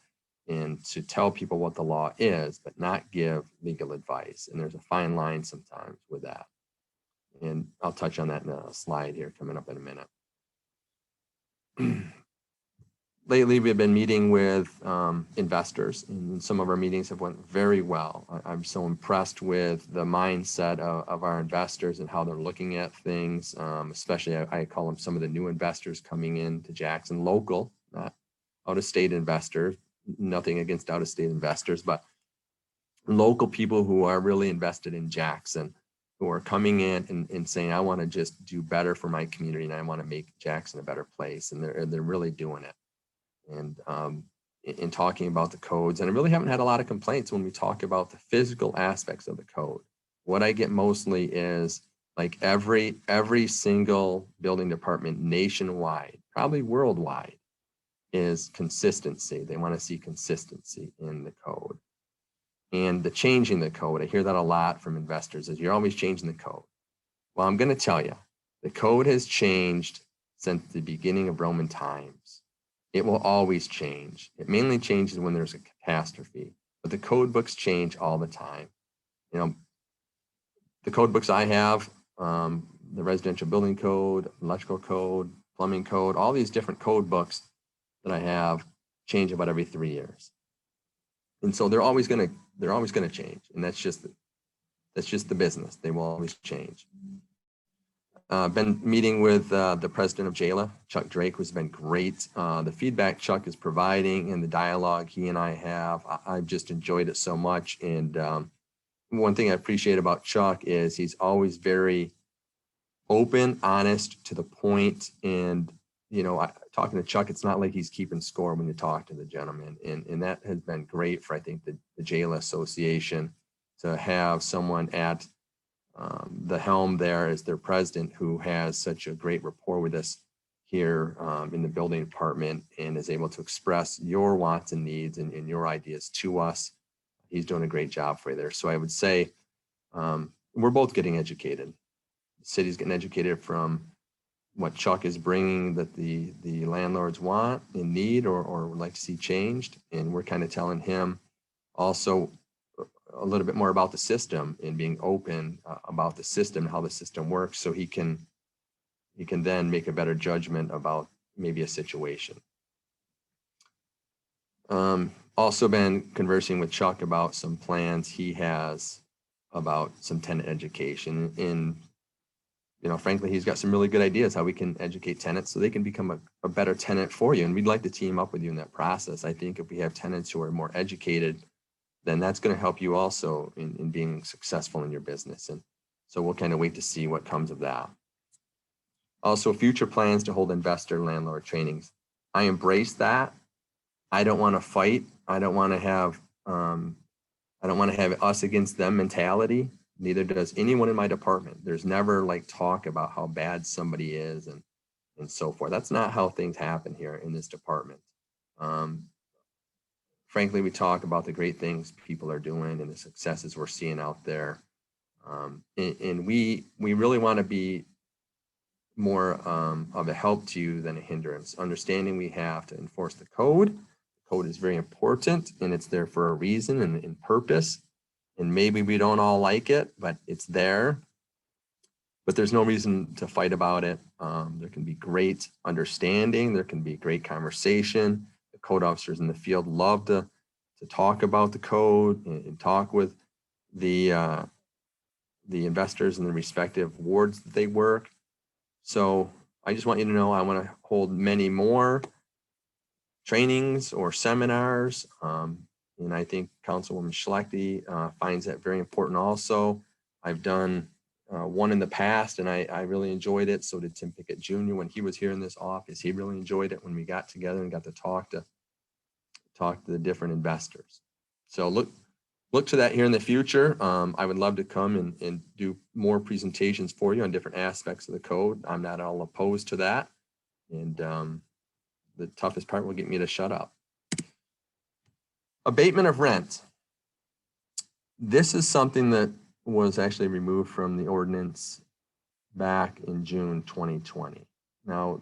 and to tell people what the law is, but not give legal advice. And there's a fine line sometimes with that. And I'll touch on that in a slide here coming up in a minute. Lately, we've been meeting with investors, and some of our meetings have went very well. I'm so impressed with the mindset of our investors and how they're looking at things, especially I call them some of the new investors coming in to Jackson, local, not out-of-state investors, nothing against out-of-state investors, but local people who are really invested in Jackson, who are coming in and saying, I want to just do better for my community and I want to make Jackson a better place. And they're really doing it. And in talking about the codes, and I really haven't had a lot of complaints when we talk about the physical aspects of the code. What I get mostly is like every single building department nationwide, probably worldwide, is consistency. They want to see consistency in the code. And the changing the code, I hear that a lot from investors, is you're always changing the code. Well, I'm going to tell you, the code has changed since the beginning of Roman times. It will always change. It mainly changes when there's a catastrophe, but the code books change all the time. The code books I have, the residential building code, electrical code, plumbing code, all these different code books that I have change about every 3 years. And so they're always going to change. And that's just the business. They will always change. Been meeting with the president of JALA, Chuck Drake, who's been great. The feedback Chuck is providing and the dialogue he and I have, I've just enjoyed it so much. And one thing I appreciate about Chuck is he's always very open, honest, to the point. And, talking to Chuck, it's not like he's keeping score when you talk to the gentleman. And that has been great for, I think, the JALA Association to have someone at the helm there as their president who has such a great rapport with us here in the building department and is able to express your wants and needs and your ideas to us. He's doing a great job for you there. So I would say we're both getting educated. The city's getting educated from what Chuck is bringing that the landlords want and need or would like to see changed. And we're kind of telling him also a little bit more about the system and being open about the system, how the system works, so he can then make a better judgment about maybe a situation. Also been conversing with Chuck about some plans he has about some tenant education. And frankly, he's got some really good ideas how we can educate tenants so they can become a better tenant for you. And we'd like to team up with you in that process. I think if we have tenants who are more educated, then that's going to help you also in being successful in your business. And so we'll kind of wait to see what comes of that. Also, future plans to hold investor landlord trainings. I embrace that. I don't want to fight. I don't want to have us against them mentality. Neither does anyone in my department. There's never like talk about how bad somebody is and so forth. That's not how things happen here in this department. Frankly, we talk about the great things people are doing and the successes we're seeing out there. And we really want to be more of a help to you than a hindrance. Understanding we have to enforce the code. The code is very important and it's there for a reason and purpose. And maybe we don't all like it, but it's there. But there's no reason to fight about it. There can be great understanding. There can be great conversation. Code officers in the field love to talk about the code and talk with the investors in the respective wards that they work. So I just want you to know I want to hold many more trainings or seminars. And I think Councilwoman Schlechte finds that very important also. I've done one in the past and I really enjoyed it. So did Tim Pickett Jr. when he was here in this office. He really enjoyed it when we got together and got to talk to the different investors. So look to that here in the future. I would love to come and do more presentations for you on different aspects of the code. I'm not all opposed to that. And the toughest part will get me to shut up. Abatement of rent. This is something that was actually removed from the ordinance back in June 2020. Now,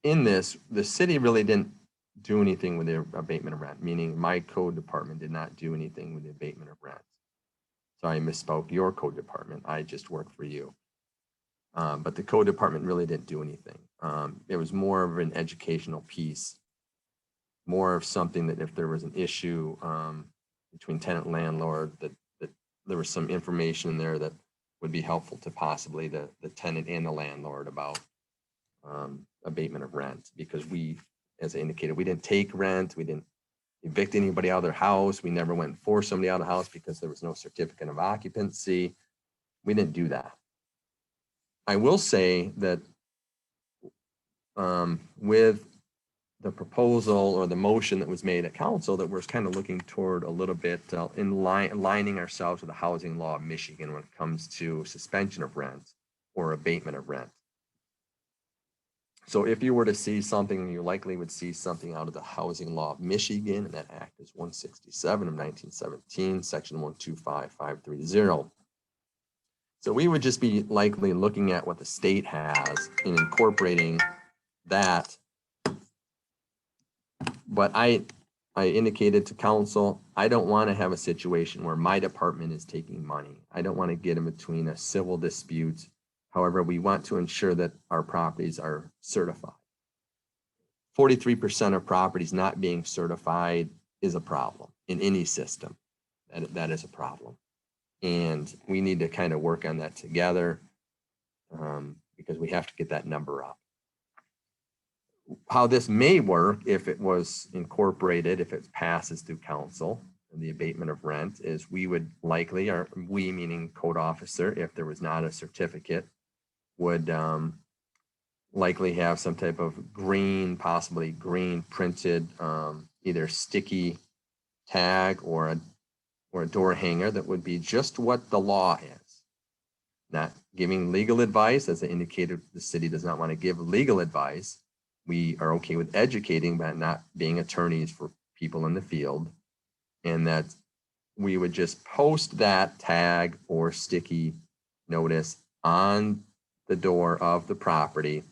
in this, the city really didn't do anything with the abatement of rent, meaning my code department did not do anything with the abatement of rent. So I misspoke, your code department, I just work for you. But the code department really didn't do anything. It was more of an educational piece, more of something that if there was an issue between tenant and landlord, that there was some information in there that would be helpful to possibly the tenant and the landlord about abatement of rent, because we, as I indicated, we didn't take rent, we didn't evict anybody out of their house, we never went and forced somebody out of the house because there was no certificate of occupancy. We didn't do that. I will say that with the proposal or the motion that was made at council, that we're kind of looking toward a little bit aligning ourselves with the housing law of Michigan when it comes to suspension of rent or abatement of rent. So if you were to see something, you likely would see something out of the housing law of Michigan, and that act is 167 of 1917, section 125530. So we would just be likely looking at what the state has and incorporating that. But I indicated to council, I don't want to have a situation where my department is taking money. I don't want to get in between a civil dispute. However, we want to ensure that our properties are certified. 43% of properties not being certified is a problem in any system. That is a problem. And we need to kind of work on that together because we have to get that number up. How this may work if it was incorporated, if it passes through council, and the abatement of rent is we would likely, or we meaning code officer, if there was not a certificate, would likely have some type of green, possibly green printed, either sticky tag or a door hanger that would be just what the law is. Not giving legal advice, as I indicated, the city does not want to give legal advice. We are okay with educating, but not being attorneys for people in the field. And that we would just post that tag or sticky notice on the door of the property,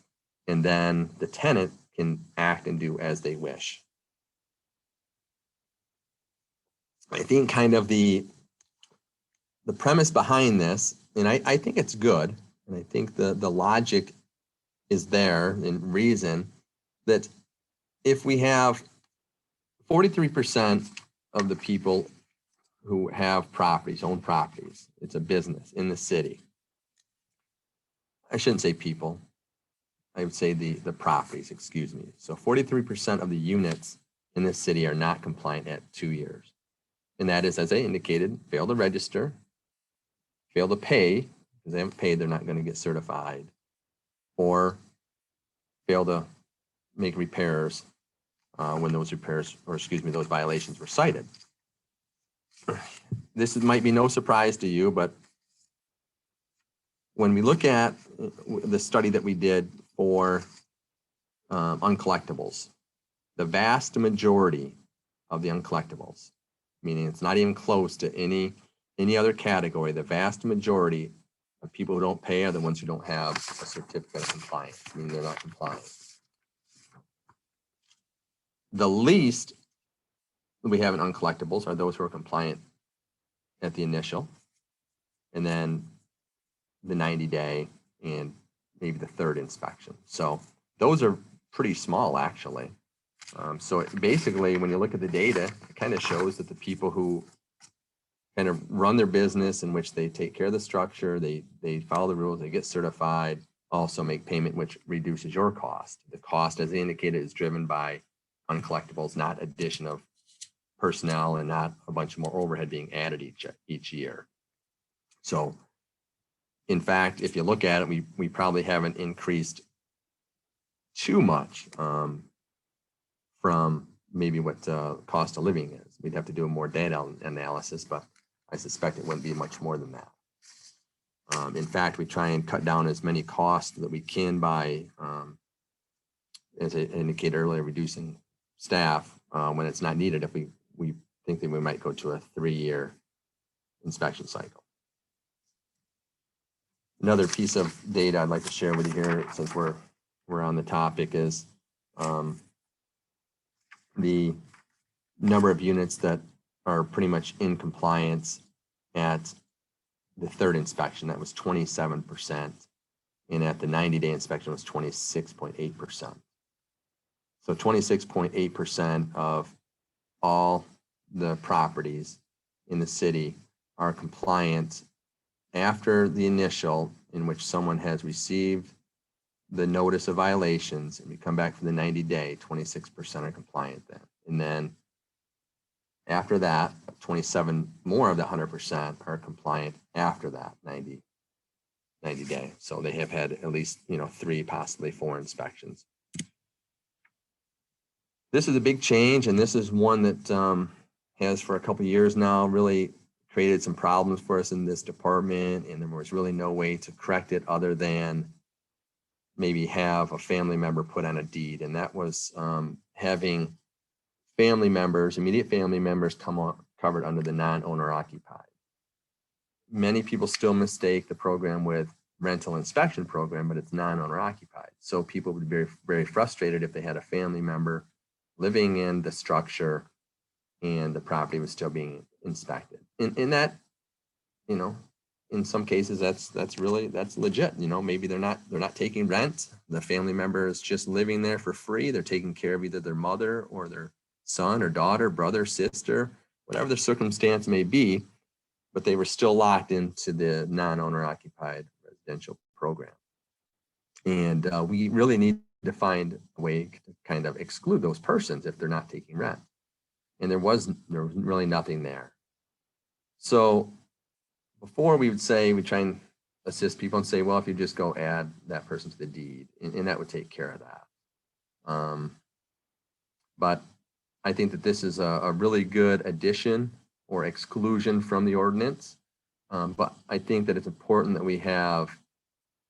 and then the tenant can act and do as they wish. I think kind of the premise behind this, and I think it's good, and I think the logic is there and reason that if we have 43% of the people who have properties, own properties, it's a business in the city. I shouldn't say people, I would say the properties, excuse me. So 43% of the units in this city are not compliant at 2 years. And that is, as I indicated, fail to register, fail to pay, because they haven't paid, they're not going to get certified, or fail to make repairs when those repairs, or excuse me, those violations were cited. This might be no surprise to you, but when we look at the study that we did for uncollectibles, the vast majority of the uncollectibles, meaning it's not even close to any other category, the vast majority of people who don't pay are the ones who don't have a certificate of compliance, meaning they're not compliant. The least we have in uncollectibles are those who are compliant at the initial, and then the 90-day, and maybe the third inspection. So those are pretty small, actually. So basically, when you look at the data, it kind of shows that the people who kind of run their business, in which they take care of the structure, they follow the rules, they get certified, also make payment, which reduces your cost. The cost, as indicated, is driven by uncollectibles, not addition of personnel and not a bunch more overhead being added each year. So in fact, if you look at it, we probably haven't increased too much from maybe what cost of living is. We'd have to do a more data analysis, but I suspect it wouldn't be much more than that. In fact, we try and cut down as many costs that we can by, as I indicated earlier, reducing staff when it's not needed, if we think that we might go to a 3-year inspection cycle. Another piece of data I'd like to share with you here, since we're on the topic, is the number of units that are pretty much in compliance at the 3rd inspection. That was 27%, and at the 90-day inspection was 26.8%. So 26.8% of all the properties in the city are compliant after the initial, in which someone has received the notice of violations, and we come back for the 90-day, 26% are compliant then. And then after that, 27 more of the 100% are compliant after that 90 day. So they have had at least 3, possibly 4 inspections. This is a big change, and this is one that has for a couple of years now really created some problems for us in this department, and there was really no way to correct it other than maybe have a family member put on a deed, and that was having family members, immediate family members, come on covered under the non-owner occupied. Many people still mistake the program with rental inspection program, but it's non-owner occupied. So people would be very, very frustrated if they had a family member living in the structure and the property was still being inspected. In that, in some cases that's legit. Maybe they're not taking rent. The family member is just living there for free. They're taking care of either their mother or their son or daughter, brother, sister, whatever the circumstance may be, but they were still locked into the non-owner occupied residential program. And we really need to find a way to kind of exclude those persons if they're not taking rent. And there was really nothing there. So before we would say, we try and assist people and say, well, if you just go add that person to the deed, and that would take care of that. But I think that this is a really good addition or exclusion from the ordinance. But I think that it's important that we have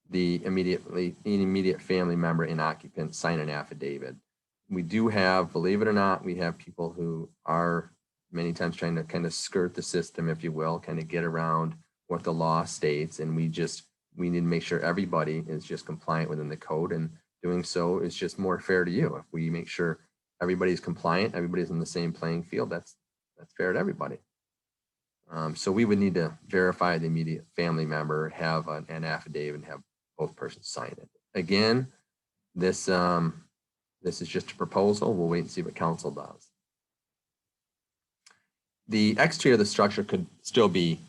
the immediate family member and occupant sign an affidavit. We do have, believe it or not, we have people who are many times trying to kind of skirt the system, if you will, kind of get around what the law states. And we need to make sure everybody is just compliant within the code, and doing so is just more fair to you. If we make sure everybody's compliant, everybody's in the same playing field, that's fair to everybody. So we would need to verify the immediate family member, have an affidavit, and have both persons sign it. Again, this is just a proposal. We'll wait and see what council does. The exterior of the structure could still be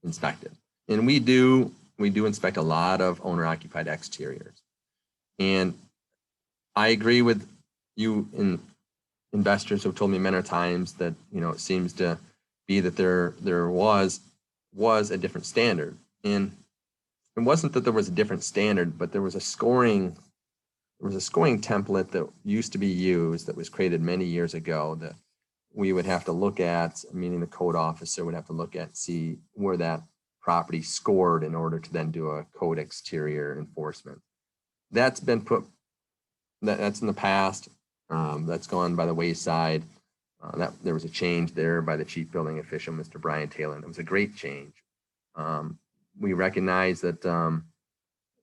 inspected, and we do inspect a lot of owner-occupied exteriors. And I agree with you, investors who have told me many times that it seems to be that there was a different standard, and it wasn't that there was a different standard, but there was a scoring template that used to be used that was created many years ago that we would have to look at, meaning the code officer would have to look at, see where that property scored in order to then do a code exterior enforcement. That's been that's in the past. That's gone by the wayside. There was a change there by the chief building official, Mr. Brian Taylor, and it was a great change. We recognize that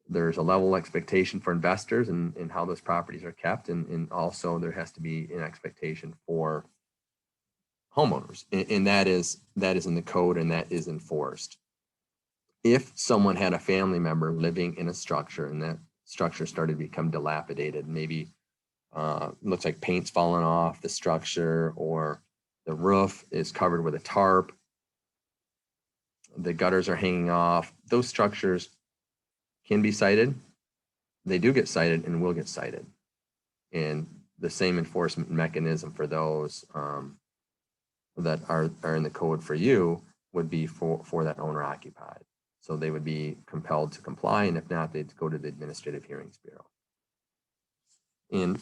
there's a level of expectation for investors and how those properties are kept, and also there has to be an expectation for homeowners, and that is in the code, and that is enforced. If someone had a family member living in a structure and that structure started to become dilapidated, maybe looks like paint's falling off the structure, or the roof is covered with a tarp, the gutters are hanging off. Those structures can be cited. They do get cited and will get cited. And the same enforcement mechanism for those that are in the code for you would be for that owner occupied. So they would be compelled to comply, and if not, they'd go to the Administrative Hearings Bureau. And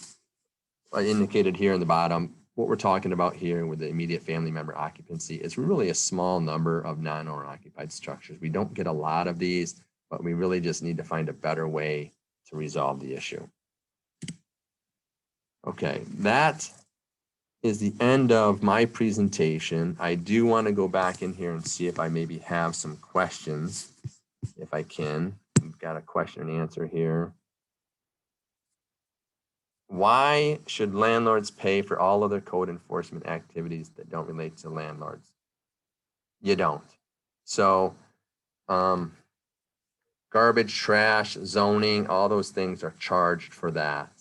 I indicated here in the bottom, what we're talking about here with the immediate family member occupancy is really a small number of non-owner occupied structures. We don't get a lot of these, but we really just need to find a better way to resolve the issue. Okay, that is the end of my presentation. I do want to go back in here and see if I maybe have some questions, if I can. We've got a question and answer here. Why should landlords pay for all other code enforcement activities that don't relate to landlords? You don't. So garbage, trash, zoning, all those things are charged for that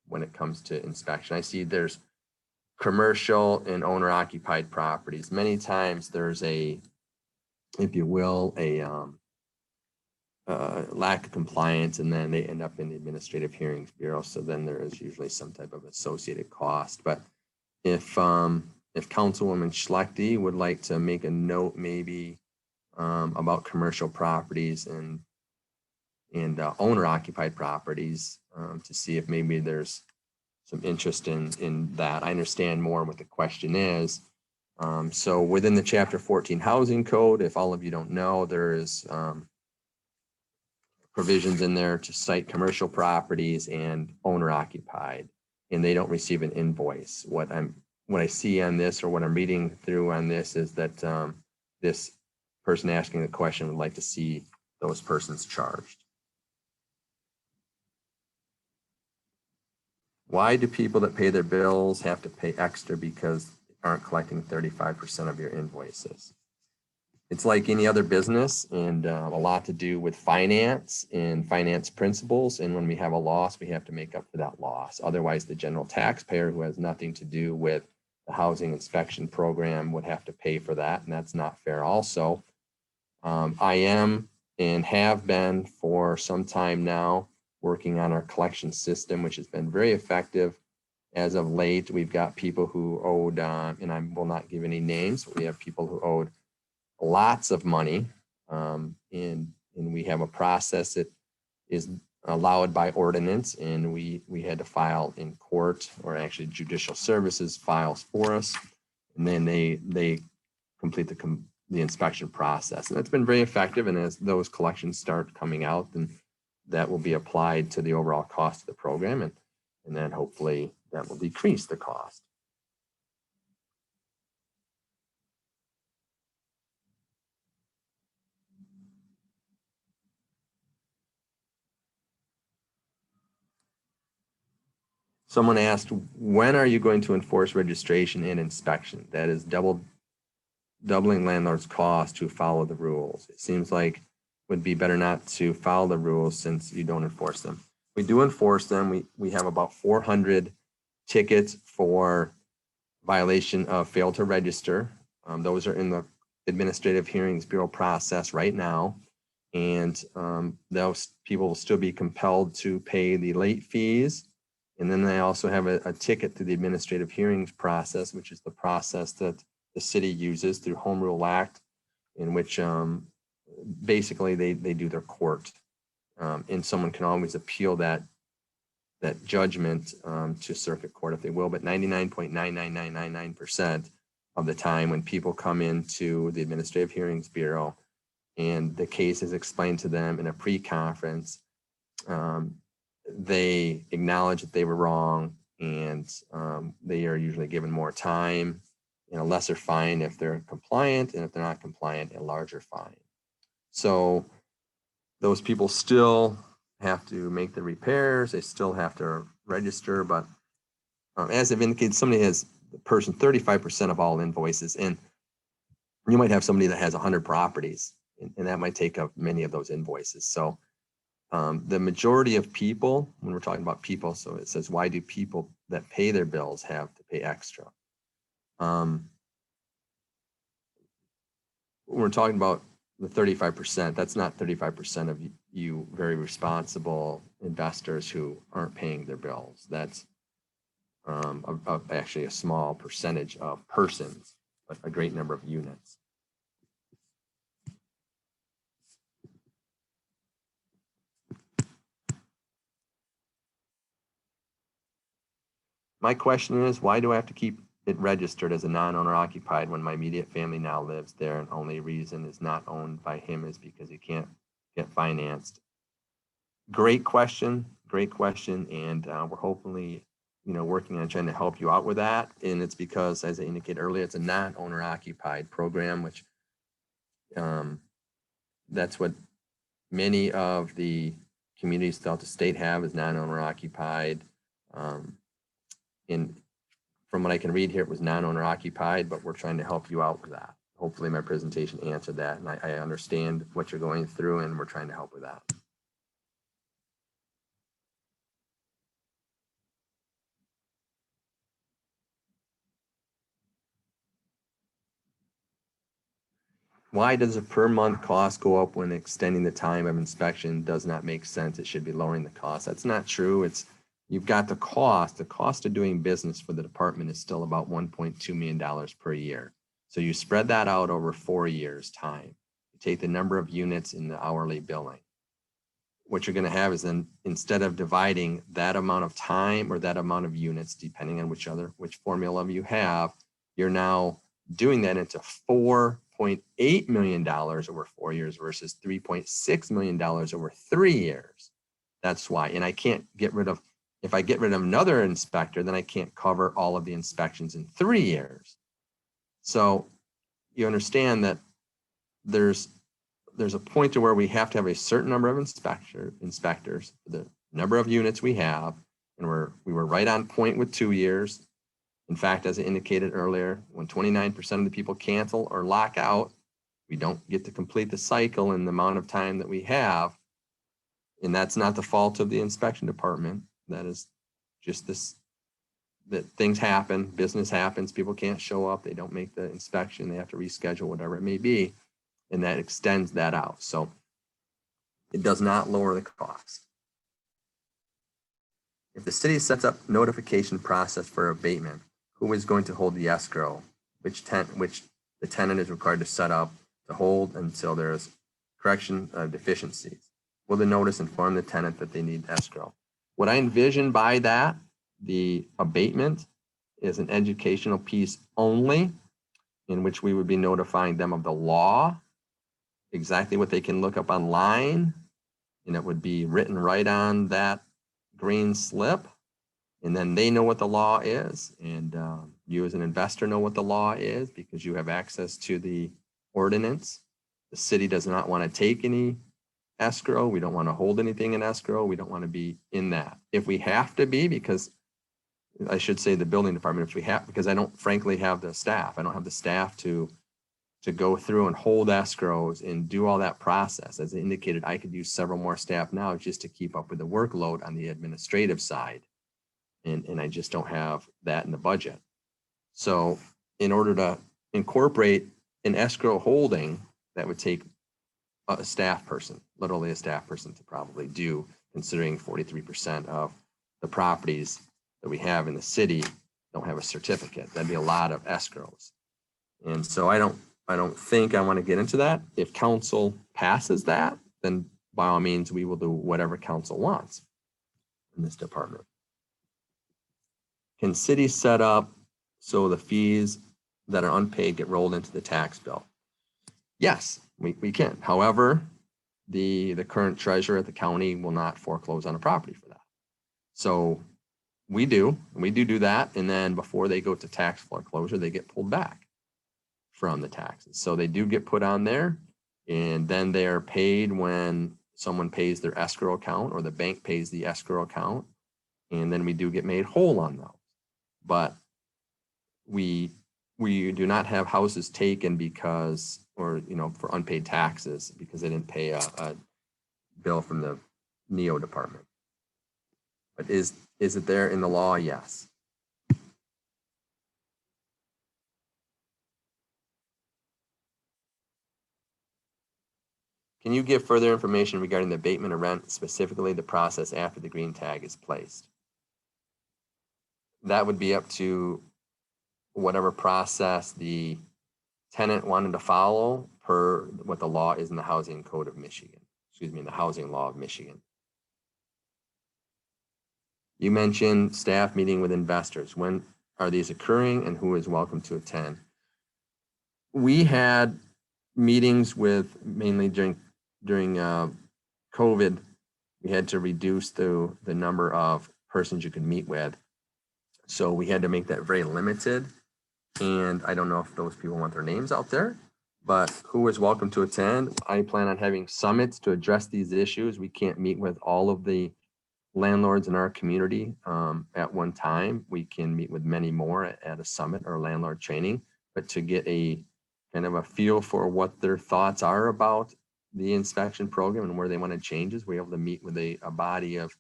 when it comes to inspection. I see there's commercial and owner occupied properties. Many times there's a, if you will, a lack of compliance, and then they end up in the Administrative Hearings Bureau. So then there is usually some type of associated cost. But if Councilwoman Schlechte would like to make a note maybe about commercial properties and owner occupied properties to see if maybe there's some interest in that. I understand more what the question is. So within the Chapter 14 Housing Code, if all of you don't know, there is provisions in there to cite commercial properties and owner occupied, and they don't receive an invoice. What I see on this, or what I'm reading through on this, is that this person asking the question would like to see those persons charged. Why do people that pay their bills have to pay extra because they aren't collecting 35% of your invoices? It's like any other business, and a lot to do with finance and finance principles. And when we have a loss, we have to make up for that loss. Otherwise, the general taxpayer, who has nothing to do with the housing inspection program, would have to pay for that, and that's not fair also. I am and have been for some time now working on our collection system, which has been very effective. As of late, we've got people who owed, and I will not give any names, but we have people who owed lots of money, and we have a process that is allowed by ordinance, and we had to file in court, or actually judicial services files for us, and then they complete the inspection process, and that's been very effective. And as those collections start coming out, then that will be applied to the overall cost of the program, and then hopefully that will decrease the cost. Someone asked, when are you going to enforce registration and inspection? That is doubling landlords' costs to follow the rules. It seems like it would be better not to follow the rules since you don't enforce them. We do enforce them. We have about 400 tickets for violation of fail to register. Those are in the Administrative Hearings Bureau process right now. And those people will still be compelled to pay the late fees. And then they also have a ticket to the administrative hearings process, which is the process that the city uses through Home Rule Act, in which basically they do their court. And someone can always appeal that judgment to circuit court if they will, but 99.99999% of the time when people come into the Administrative Hearings Bureau and the case is explained to them in a pre-conference, they acknowledge that they were wrong, and they are usually given more time and a lesser fine if they're compliant, and if they're not compliant, a larger fine. So those people still have to make the repairs, they still have to register, but as I've indicated, somebody has the person 35% of all invoices, and you might have somebody that has 100 properties, and that might take up many of those invoices. So The majority of people, when we're talking about people, so it says, why do people that pay their bills have to pay extra? When we're talking about the 35%, that's not 35% of you very responsible investors who aren't paying their bills. That's actually a small percentage of persons, but a great number of units. My question is, why do I have to keep it registered as a non-owner occupied when my immediate family now lives there and only reason is not owned by him is because he can't get financed? Great question, and we're hopefully, working on trying to help you out with that. And it's because, as I indicated earlier, it's a non-owner occupied program, which that's what many of the communities throughout the state have, is non-owner occupied. And from what I can read here, it was non-owner occupied, but we're trying to help you out with that. Hopefully my presentation answered that, and I understand what you're going through, and we're trying to help with that. Why does the per month cost go up when extending the time of inspection does not make sense? It should be lowering the cost. That's not true. You've got the cost of doing business for the department is still about $1.2 million per year. So you spread that out over 4 years' time. You take the number of units in the hourly billing. What you're going to have is then, instead of dividing that amount of time or that amount of units, depending on which formula you have, you're now doing that into $4.8 million over 4 years versus $3.6 million over 3 years. That's why. And I can't get rid of, if I get rid of another inspector, then I can't cover all of the inspections in 3 years. So you understand that there's a point to where we have to have a certain number of inspectors, the number of units we have, and we were right on point with 2 years. In fact, as I indicated earlier, when 29% of the people cancel or lock out, we don't get to complete the cycle in the amount of time that we have. And that's not the fault of the inspection department. That is just that things happen, business happens, people can't show up, they don't make the inspection, they have to reschedule, whatever it may be, and that extends that out. So it does not lower the cost. If the city sets up notification process for abatement, who is going to hold the escrow, which the tenant is required to set up to hold until there is correction of deficiencies? Will the notice inform the tenant that they need escrow? What I envision by that, the abatement, is an educational piece only, in which we would be notifying them of the law, exactly what they can look up online, and it would be written right on that green slip, and then they know what the law is, and you as an investor know what the law is because you have access to the ordinance. The city does not want to take any escrow. We don't want to hold anything in escrow. We don't want to be in that. If we have to be, because I should say the building department, if we have, because I don't frankly have the staff. I don't have the staff to go through and hold escrows and do all that process. As I indicated, I could use several more staff now just to keep up with the workload on the administrative side. And I just don't have that in the budget. So in order to incorporate an escrow holding, that would take a staff person, literally a staff person, to probably do, considering 43% of the properties that we have in the city don't have a certificate. That'd be a lot of escrows. And so I don't think I want to get into that. If council passes that, then by all means, we will do whatever council wants in this department. Can cities set up so the fees that are unpaid get rolled into the tax bill? Yes, we can. However, the current treasurer at the county will not foreclose on a property for that. So we do that. And then before they go to tax foreclosure, they get pulled back from the taxes. So they do get put on there, and then they are paid when someone pays their escrow account or the bank pays the escrow account. And then we do get made whole on those. But we do not have houses taken because, or, for unpaid taxes because they didn't pay a bill from the NEO department. But is it there in the law? Yes. Can you give further information regarding the abatement of rent, specifically the process after the green tag is placed? That would be up to whatever process the tenant wanted to follow per what the law is in the housing code of Michigan, in the housing law of Michigan. You mentioned staff meeting with investors. When are these occurring and who is welcome to attend? We had meetings with, mainly during COVID, we had to reduce the number of persons you could meet with. So we had to make that very limited. And I don't know if those people want their names out there, but who is welcome to attend? I plan on having summits to address these issues. We can't meet with all of the landlords in our community at one time. We can meet with many more at a summit or landlord training, but to get a kind of a feel for what their thoughts are about the inspection program and where they want to changes, we're able to meet with a body of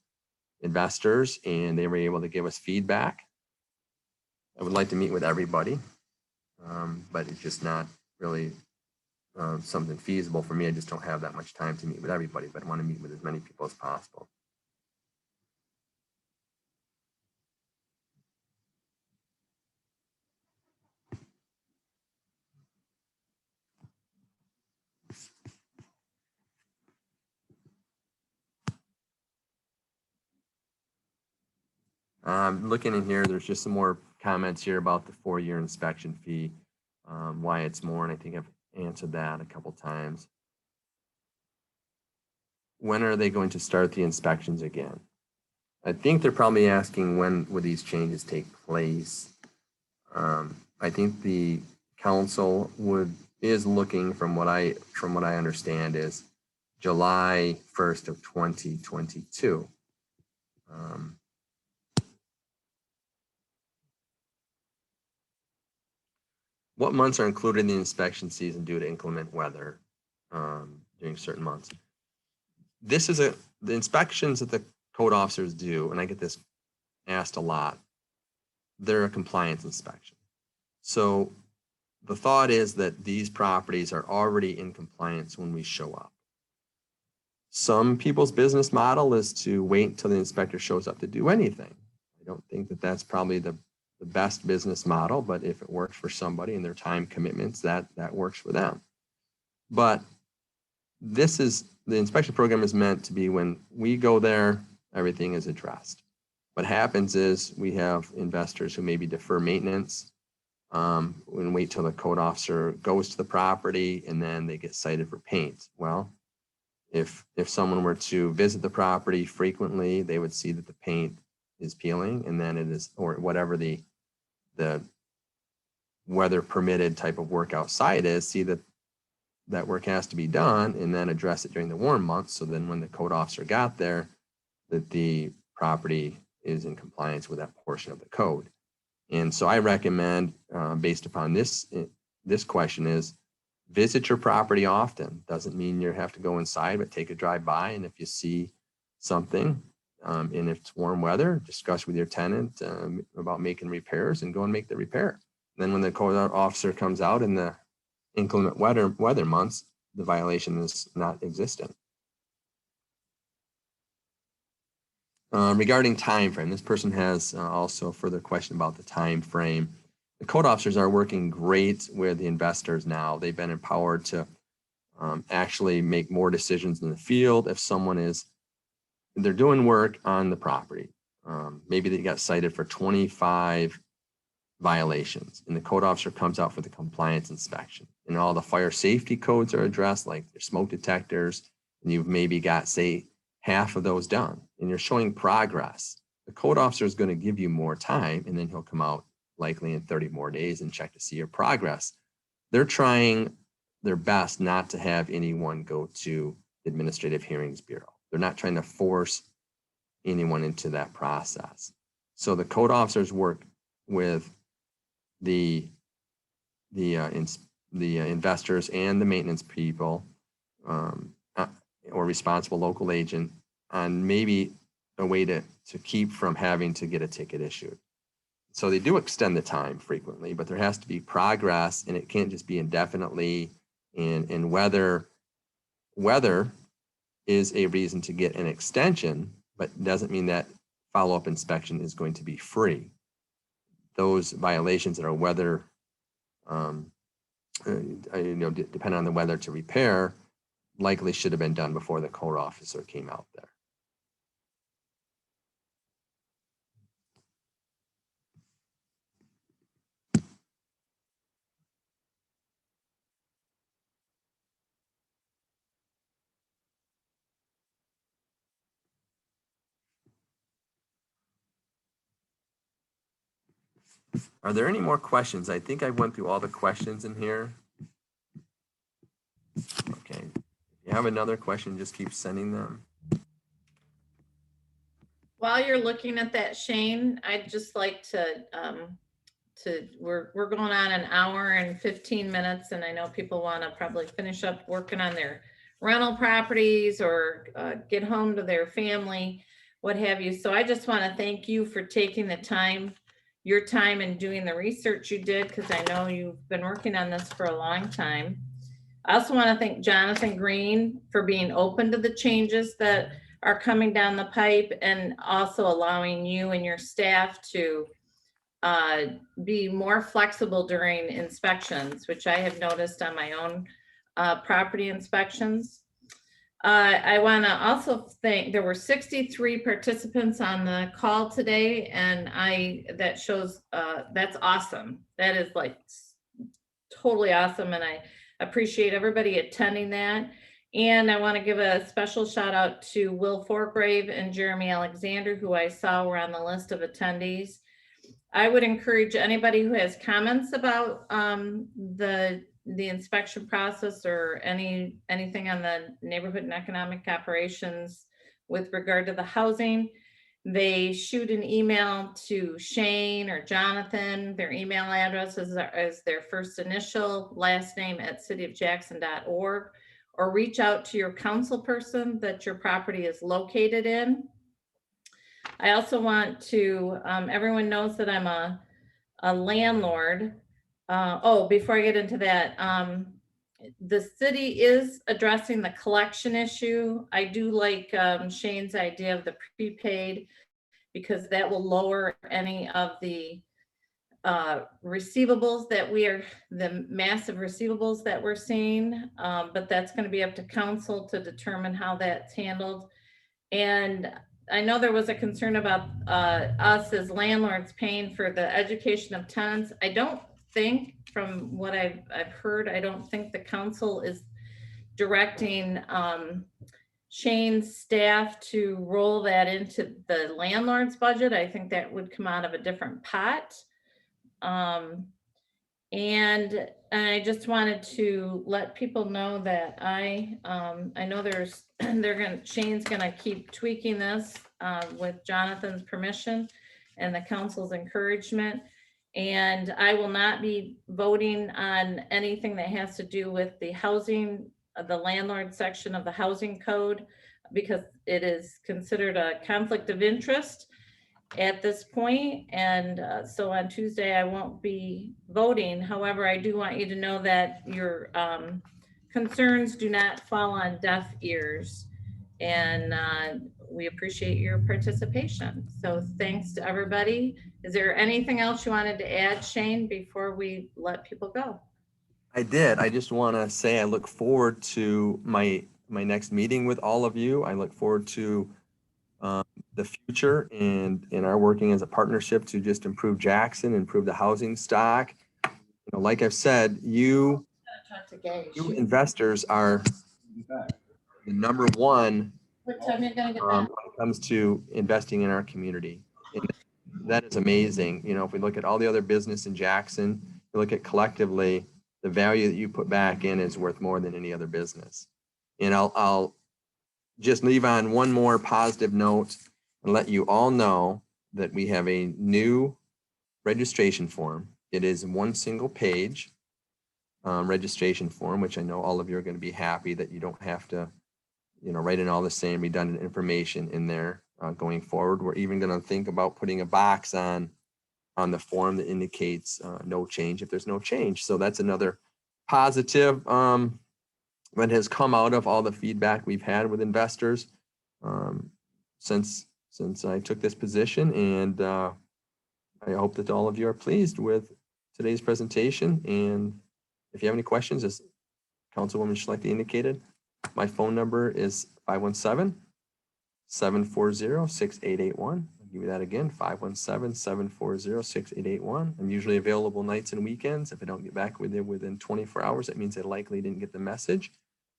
investors and they were able to give us feedback. I would like to meet with everybody, but it's just not really something feasible for me. I just don't have that much time to meet with everybody, but I want to meet with as many people as possible. Looking in here, there's just some more comments here about the 4-year inspection fee, why it's more, and I think I've answered that a couple times. When are they going to start the inspections again? I think they're probably asking when would these changes take place. I think the council is looking, from what I understand, is July 1st of 2022. What months are included in the inspection season due to inclement weather during certain months? This is the inspections that the code officers do, and I get this asked a lot. They're a compliance inspection. So the thought is that these properties are already in compliance when we show up. Some people's business model is to wait until the inspector shows up to do anything. I don't think that that's probably the best business model, but if it works for somebody and their time commitments, that works for them. But the inspection program is meant to be when we go there, everything is addressed. What happens is we have investors who maybe defer maintenance and wait till the code officer goes to the property and then they get cited for paint. Well, if someone were to visit the property frequently, they would see that the paint is peeling, and then it is, or whatever the weather permitted type of work outside is, see that work has to be done, and then address it during the warm months. So then when the code officer got there, that the property is in compliance with that portion of the code. And so I recommend, based upon this question, is visit your property often. Doesn't mean you have to go inside, but take a drive by. And if you see something, and if it's warm weather, discuss with your tenant about making repairs and go and make the repair. And then when the code officer comes out in the inclement weather months, the violation is not existent. Regarding time frame, this person has also a further question about the time frame. The code officers are working great with the investors now. They've been empowered to actually make more decisions in the field. If someone they're doing work on the property, maybe they got cited for 25 violations, and the code officer comes out for the compliance inspection, and all the fire safety codes are addressed, like their smoke detectors, and you've maybe got, say, half of those done, and you're showing progress. The code officer is going to give you more time, and then he'll come out likely in 30 more days and check to see your progress. They're trying their best not to have anyone go to the Administrative Hearings Bureau. They're not trying to force anyone into that process. So the code officers work with the investors and the maintenance people or responsible local agent on maybe a way to keep from having to get a ticket issued. So they do extend the time frequently, but there has to be progress, and it can't just be indefinitely. And whether is a reason to get an extension, but doesn't mean that follow-up inspection is going to be free. Those violations that are weather, depending on the weather to repair, likely should have been done before the code officer came out there. Are there any more questions? I think I went through all the questions in here. Okay. If you have another question, just keep sending them.
While you're looking at that, Shane, I'd just like to we're going on an hour and 15 minutes, and I know people want to probably finish up working on their rental properties or get home to their family, what have you. So I just want to thank you for taking the time, your time, and doing the research you did, because I know you've been working on this for a long time. I also want to thank Jonathan Green for being open to the changes that are coming down the pipe, and also allowing you and your staff to be more flexible during inspections, which I have noticed on my own property inspections. I want to also thank, there were 63 participants on the call today, and that shows that's awesome. That is like totally awesome, and I appreciate everybody attending that. And I want to give a special shout out to Will Forgrave and Jeremy Alexander, who I saw were on the list of attendees. I would encourage anybody who has comments about the inspection process or anything on the neighborhood and economic operations with regard to the housing, they shoot an email to Shane or Jonathan. Their email address is their first initial, last name at cityofjackson.org, or reach out to your council person that your property is located in. I also want to, everyone knows that I'm a landlord. Before I get into that, the city is addressing the collection issue. I do like Shane's idea of the prepaid, because that will lower any of the receivables the massive receivables that we're seeing. But that's going to be up to council to determine how that's handled. And I know there was a concern about us as landlords paying for the education of tenants. I don't think, from what I've heard, I don't think the council is directing Shane's staff to roll that into the landlord's budget. I think that would come out of a different pot. And I just wanted to let people know that I know Shane's gonna keep tweaking this with Jonathan's permission and the council's encouragement. And I will not be voting on anything that has to do with the housing, the landlord section of the housing code, because it is considered a conflict of interest at this point. And so on Tuesday, I won't be voting. However, I do want you to know that your concerns do not fall on deaf ears. And we appreciate your participation. So thanks to everybody. Is there anything else you wanted to add, Shane, before we let people go?
I did. I just want to say I look forward to my next meeting with all of you. I look forward to the future and our working as a partnership to just improve Jackson, improve the housing stock. Like I've said, you investors are the number one
What time are you gonna get
when
back?
it comes to investing in our community. And that is amazing. If we look at all the other business in Jackson, we look at collectively, the value that you put back in is worth more than any other business. And I'll just leave on one more positive note and let you all know that we have a new registration form. It is one single page registration form, which I know all of you are going to be happy that you don't have to write in all the same redundant information in there going forward. We're even going to think about putting a box on the form that indicates no change if there's no change. So that's another positive that has come out of all the feedback we've had with investors since I took this position. And I hope that all of you are pleased with today's presentation. And if you have any questions, as Councilwoman Schlechte indicated, my phone number is 517-740-6881. I'll give you that again, 517-740-6881. I'm usually available nights and weekends. If I don't get back with you within 24 hours, that means I likely didn't get the message.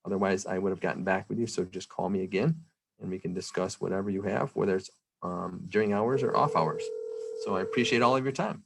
Otherwise, I would have gotten back with you. So just call me again and we can discuss whatever you have, whether it's during hours or off hours. So I appreciate all of your time.